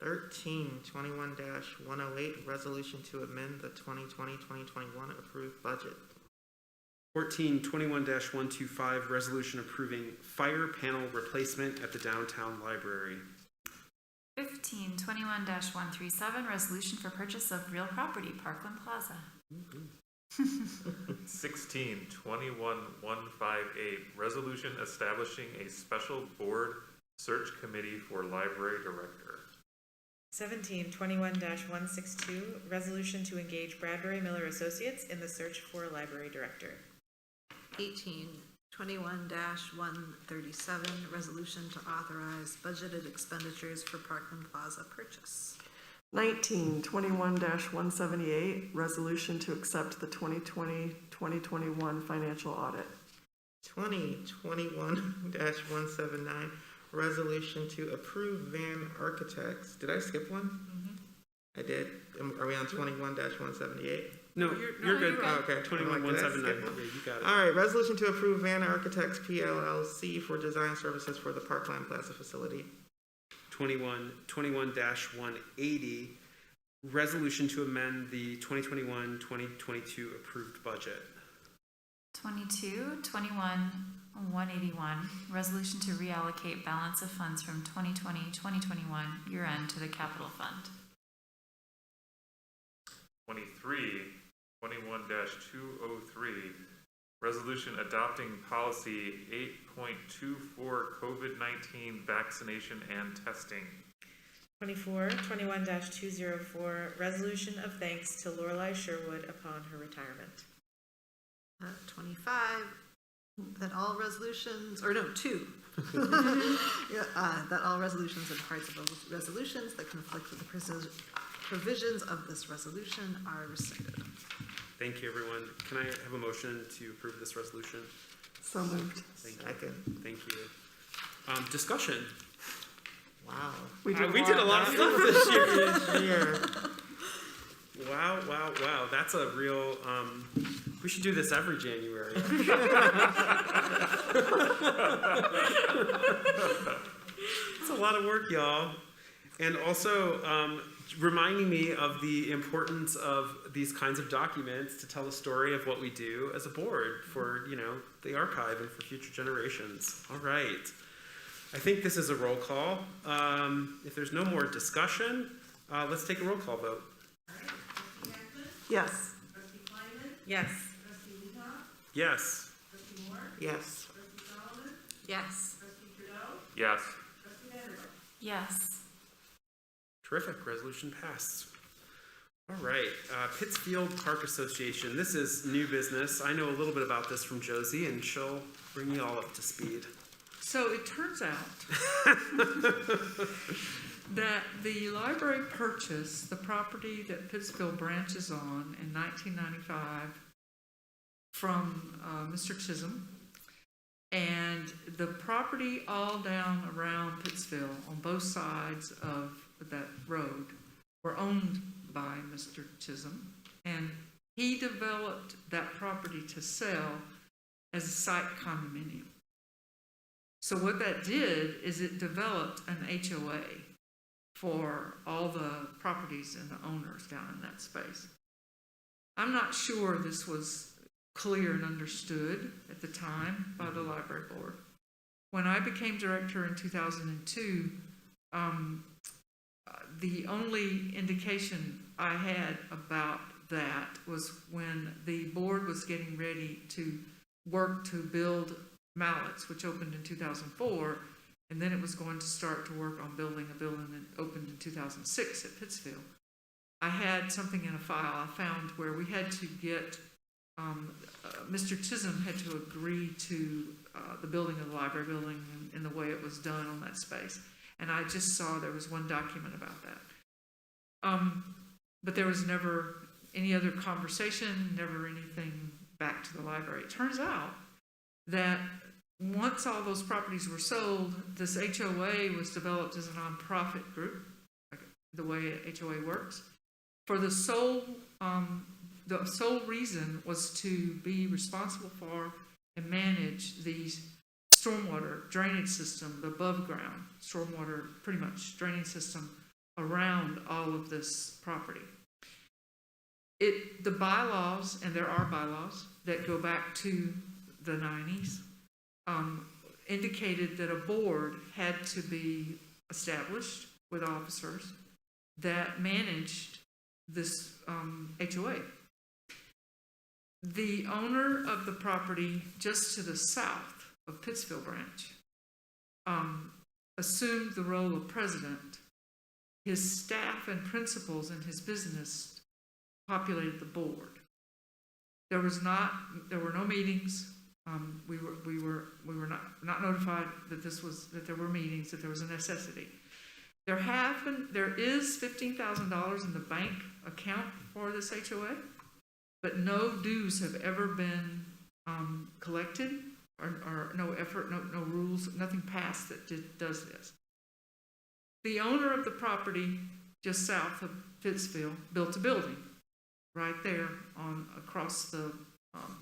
13/21-108, resolution to amend the 2020-2021 approved budget. 14/21-125, resolution approving fire panel replacement at the downtown library. 15/21-137, resolution for purchase of real property, Parkland Plaza. 16/21-158, resolution establishing a special board search committee for library director. 17/21-162, resolution to engage Bradbury Miller Associates in the search for a library director. 18/21-137, resolution to authorize budgeted expenditures for Parkland Plaza purchase. 19/21-178, resolution to accept the 2020-2021 financial audit. 20/21-179, resolution to approve Van Architects. Did I skip one? I did. Are we on 21-178? No, you're good. Oh, okay. 21/179. Skip one. Yeah, you got it. All right, resolution to approve Van Architects PLLC for design services for the Parkland Plaza facility. 21/180, resolution to amend the 2021-2022 approved budget. 22, 21, 181, resolution to reallocate balance of funds from 2020-2021 year end to the capital fund. 23, 21-203, resolution adopting policy 8.24 COVID-19 vaccination and testing. 24, 21-204, resolution of thanks to Lorelei Sherwood upon her retirement. 25, that all resolutions, or no, 2. Yeah, that all resolutions and parts of resolutions that conflict with the provisions of this resolution are rescinded. Thank you, everyone. Can I have a motion to approve this resolution? So moved. Thank you. Second. Thank you. Discussion. Wow. We did a lot of stuff this year. Here. Wow, wow, wow. That's a real, we should do this every January. It's a lot of work, y'all. And also, reminding me of the importance of these kinds of documents to tell the story of what we do as a board for, the archive and for future generations. All right. I think this is a roll call. If there's no more discussion, let's take a roll call vote. Trustee Ecklin, Yes. trustee Kleinman, Yes. trustee Lehop, Yes. trustee Moore, Yes. trustee Solomon, Yes. trustee Trudeau, Yes. trustee Vanderbilt. Yes. Terrific. Resolution passed. All right. Pittsfield Park Association. This is new business. I know a little bit about this from Josie, and she'll bring you all up to speed. So it turns out that the library purchased the property that Pittsfield branches on in 1995 from Mr. Chisholm. And the property all down around Pittsfield on both sides of that road were owned by Mr. Chisholm. And he developed that property to sell as a site condominium. So what that did is it developed an HOA for all the properties and the owners down in that space. I'm not sure this was clear and understood at the time by the library board. When I became director in 2002, the only indication I had about that was when the board was getting ready to work to build Mallett's, which opened in 2004, and then it was going to start to work on building a building that opened in 2006 at Pittsfield. I had something in a file I found where we had to get, Mr. Chisholm had to agree to the building of the library building and the way it was done on that space. And I just saw there was one document about that. But there was never any other conversation, never anything back to the library. It turns out that once all those properties were sold, this HOA was developed as a nonprofit group, like the way HOA works, for the sole reason was to be responsible for and manage these stormwater drainage system, the above ground stormwater, pretty much drainage system around all of this property. The bylaws, and there are bylaws that go back to the 90s, indicated that a board had to be established with officers that managed this HOA. The owner of the property just to the south of Pittsfield Branch assumed the role of president. His staff and principals and his business populated the board. There were no meetings. We were not notified that there were meetings, that there was a necessity. There is $15,000 in the bank account for this HOA, but no dues have ever been collected, or no effort, no rules, nothing passed that does this. The owner of the property just south of Pittsfield built a building right there across the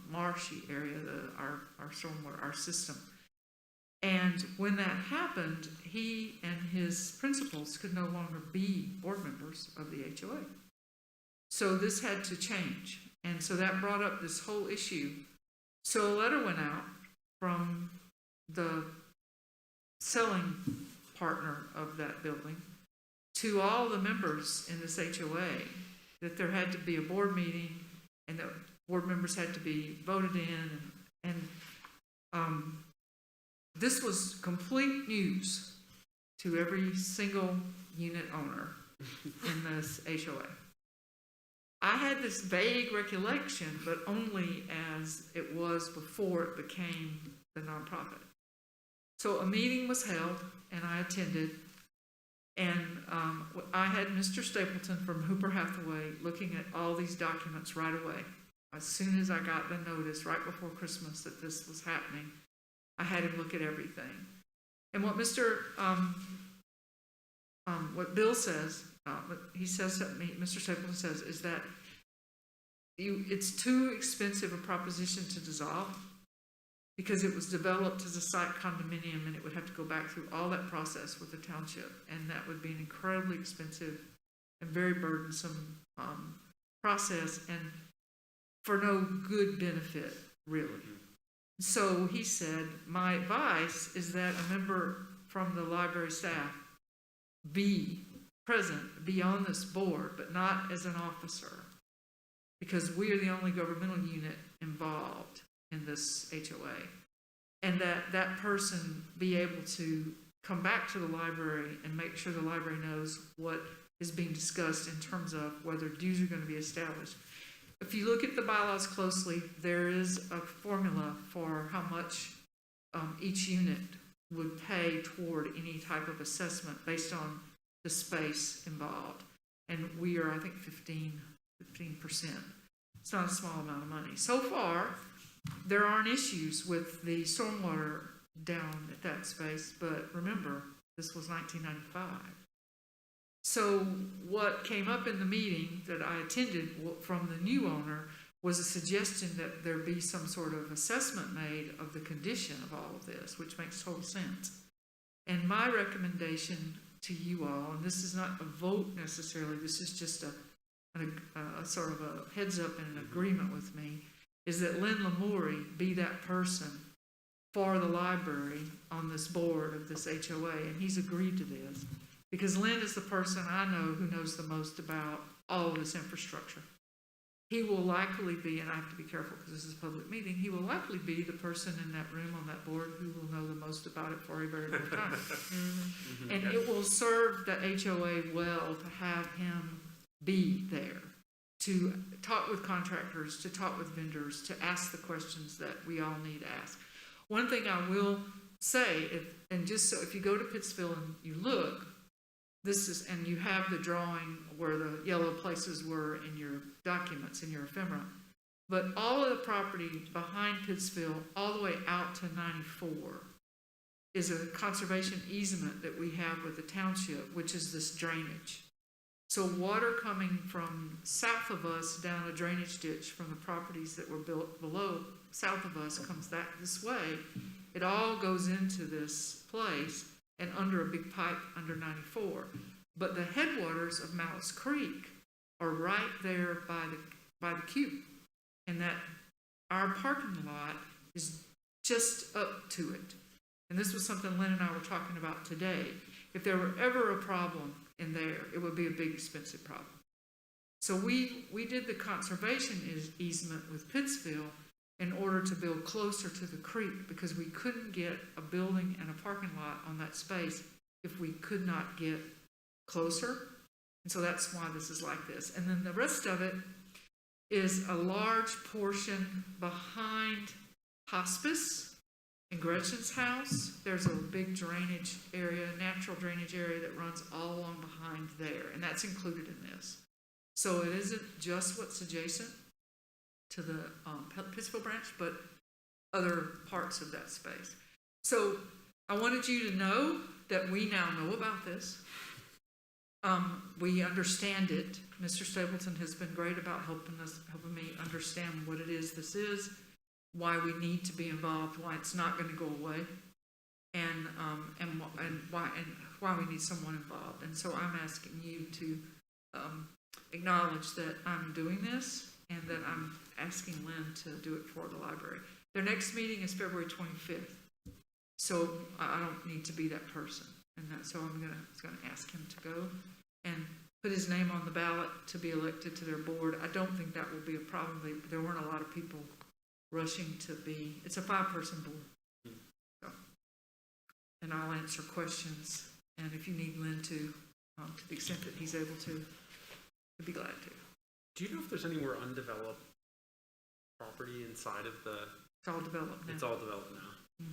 marshy area, our stormwater, our system. And when that happened, he and his principals could no longer be board members of the HOA. So this had to change. And so that brought up this whole issue. So a letter went out from the selling partner of that building to all the members in this HOA that there had to be a board meeting and that board members had to be voted in. And this was complete news to every single unit owner in this HOA. I had this vague recollection, but only as it was before it became the nonprofit. So a meeting was held, and I attended, and I had Mr. Stapleton from Hooper Hathaway looking at all these documents right away. As soon as I got the notice right before Christmas that this was happening, I had him look at everything. And what what Bill says, what he says to me, Mr. Stapleton says, is that it's too expensive a proposition to dissolve because it was developed as a site condominium and it would have to go back through all that process with the township, and that would be an incredibly expensive and very burdensome process and for no good benefit, really. So he said, my advice is that a member from the library staff be present, be on this board, but not as an officer, because we are the only governmental unit involved in this HOA, and that person be able to come back to the library and make sure the library knows what is being discussed in terms of whether dues are going to be established. If you look at the bylaws closely, there is a formula for how much each unit would pay toward any type of assessment based on the space involved. And we are, I think, 15%. It's not a small amount of money. So far, there aren't issues with the stormwater down at that space, but remember, this was 1995. So what came up in the meeting that I attended from the new owner was a suggestion that there be some sort of assessment made of the condition of all of this, which makes total sense. And my recommendation to you all, and this is not a vote necessarily, this is just a sort of a heads up and an agreement with me, is that Lynn Lamoury be that person for the library on this board of this HOA, and he's agreed to this. Because Lynn is the person I know who knows the most about all of this infrastructure. He will likely be, and I have to be careful because this is a public meeting, he will likely be the person in that room on that board who will know the most about it for a very long time. And it will serve the HOA well to have him be there, to talk with contractors, to talk with vendors, to ask the questions that we all need to ask. One thing I will say, if you go to Pittsfield and you look, and you have the drawing where the yellow places were in your documents, in your ephemera, but all of the property behind Pittsfield, all the way out to 94, is a conservation easement that we have with the township, which is this drainage. So water coming from south of us down a drainage ditch from the properties that were built south of us comes this way. It all goes into this place and under a big pipe under 94. But the headwaters of Malice Creek are right there by the cube, and that our parking lot is just up to it. And this was something Lynn and I were talking about today. If there were ever a problem in there, it would be a big expensive problem. So we did the conservation easement with Pittsfield in order to build closer to the creek, because we couldn't get a building and a parking lot on that space if we could not get closer. And so that's why this is like this. And then the rest of it is a large portion behind hospice and Gretchen's house. There's a big drainage area, natural drainage area that runs all along behind there, and that's included in this. So it isn't just what's adjacent to the Pittsfield branch, but other parts of that space. So I wanted you to know that we now know about this. We understand it. Mr. Stapleton has been great about helping me understand what it is this is, why we need to be involved, why it's not going to go away, and why we need someone involved. And so I'm asking you to acknowledge that I'm doing this and that I'm asking Lynn to do it for the library. Their next meeting is February 25th. So I don't need to be that person. And so I'm gonna ask him to go and put his name on the ballot to be elected to their board. I don't think that will be a problem. There weren't a lot of people rushing to be, it's a 5-person board. So, and I'll answer questions. And if you need Lynn to the extent that he's able to, I'd be glad to. Do you know if there's any more undeveloped property inside of the? It's all developed now. It's all developed now.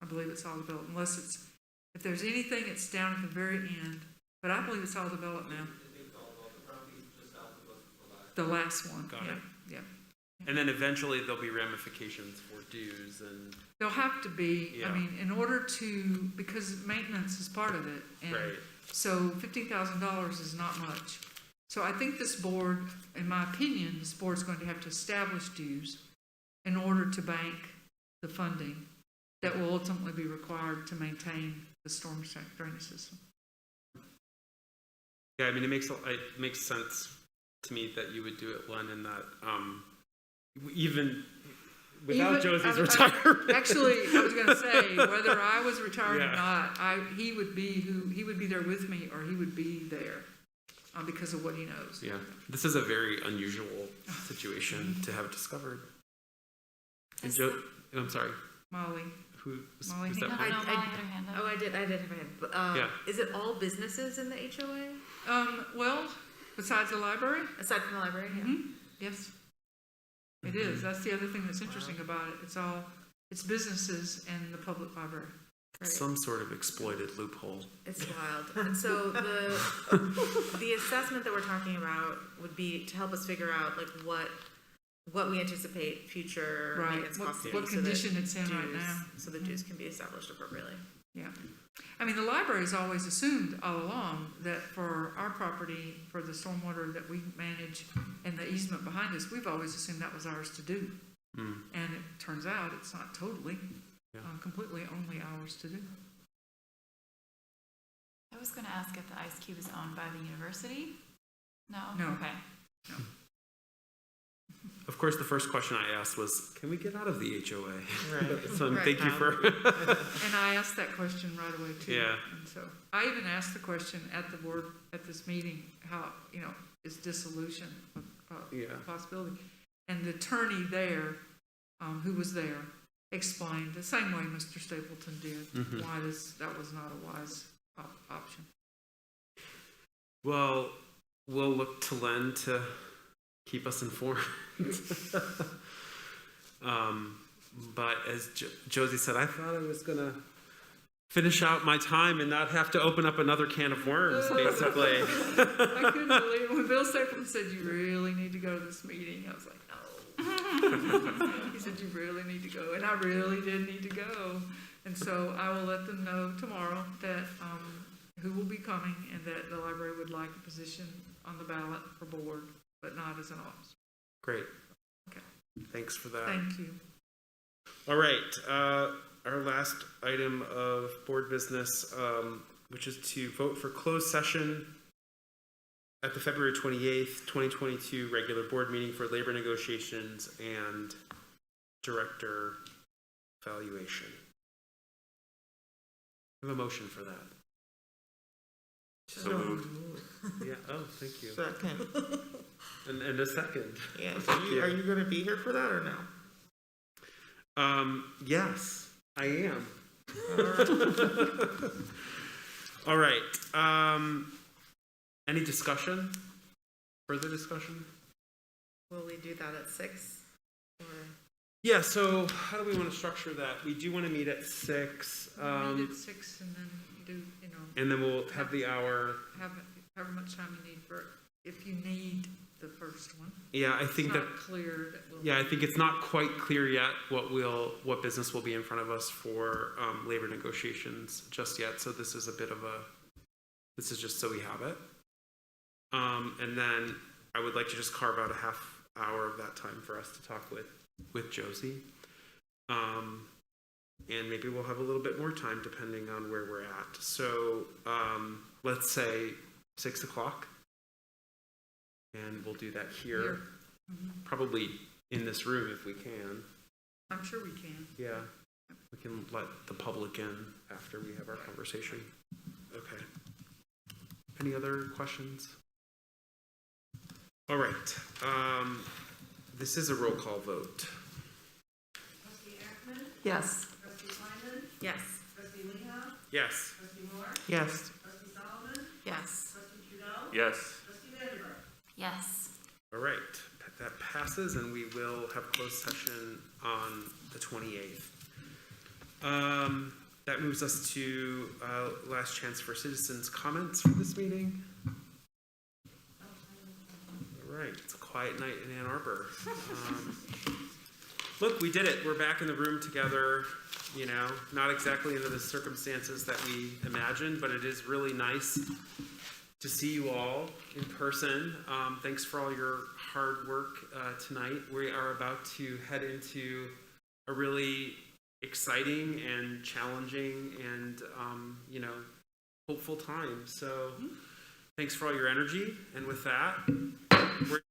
I believe it's all developed, unless if there's anything, it's down at the very end, but I believe it's all developed now. The last one, Got yeah, it. yeah. And then eventually there'll be ramifications for dues and. There'll have to be, Yeah. I mean, in order to, because maintenance is part of it. And Right. so $15,000 is not much. So I think this board, in my opinion, this board's going to have to establish dues in order to bank the funding that will ultimately be required to maintain the storm drainage system. Yeah, I mean, it makes sense to me that you would do it, Len, and that even without Even- Josie's I- retirement. Actually, I was going to say, whether I was retired Yeah. or not, he would be there with me, or he would be there because of what he knows. Yeah, this is a very unusual situation to have discovered. And Is I'm sorry, Molly, who's Molly, that? No, for? no, Molly had her hand up. Oh, I did have my hand. But, Yeah. Is it all businesses in the HOA? well, besides the library, Aside from the library? Yeah. yes, it is. That's the other thing that's interesting about it. It's businesses and the public library. Right. Some sort of exploited loophole. It's wild. And so the assessment that we're talking about would be to help us figure out like what we anticipate future Right. maintenance costs to be What so that condition it's in right dues- now. so the dues can be established appropriately. Yeah. I mean, the library's always assumed all along that for our property, for the stormwater that we manage and the easement behind us, we've always assumed that was ours to do. Mm. And it turns out it's not totally, Yeah. completely only ours to do. I was gonna ask if the Ice Cube is owned by the university? No? No. Okay. Of course, the first question I asked was, "Can we get out of the HOA?" Right. So Right. thank you for. And I asked that question right away too. Yeah. And so I even asked the question at the board, at this meeting, how, is dissolution a Yeah. possibility? And the attorney there, who was there, explained the same way Mr. Stapleton did, Mhm. why that was not a wise option. Well, we'll look to Len to keep us informed. But as Josie said, I thought I was gonna finish out my time and not have to open up another can of worms, basically. I couldn't believe it. When Bill Stapleton said, "You really need to go to this meeting," I was like, "No." He said, "You really need to go," and I really did need to go. And so I will let them know tomorrow that who will be coming and that the library would like a position on the ballot for board, but not as an officer. Great. Okay. Thanks for that. Thank you. All right, our last item of board business, which is to vote for closed session at the February 28th, 2022 regular board meeting for labor negotiations and director valuation. I have a motion for that. So moved. Yeah, oh, thank you. Second. And a second. Yeah, so Thank you. are you gonna be here for that or no? Yes, I am. All right, any discussion? Further discussion? Will we do that at 6? Or Yeah, so how do we want to structure that? We do want to meet at 6, Meet at 6 and then you do, and then we'll have the hour. have however much time you need for, if you need the first one. Yeah, I It's think that, not clear that we'll. yeah, I think it's not quite clear yet what business will be in front of us for labor negotiations just yet. So this is this is just so we have it. And then I would like to just carve out a half hour of that time for us to talk with Josie. And maybe we'll have a little bit more time depending on where we're at. So let's say 6 o'clock. And we'll do that here, probably in this room if we can. I'm sure we can. Yeah, we can let the public in after we have our conversation. Okay. Any other questions? All right. This is a roll call vote. Trustee Ackerman? Yes. Trustee Kleinman? Yes. Trustee Lehigh? Yes. Trustee Moore? Yes. Trustee Solomon? Yes. Trustee Trudeau? Yes. Trustee Vanderburg? Yes. All right. That passes, and we will have closed session on the 28th. That moves us to last chance for citizens' comments for this meeting. All right, it's a quiet night in Ann Arbor. Look, we did it. We're back in the room together, you know, not exactly under the circumstances that we imagined, but it is really nice to see you all in person. Thanks for all your hard work tonight. We are about to head into a really exciting and challenging and, you know, hopeful time. So thanks for all your energy. And with that, we're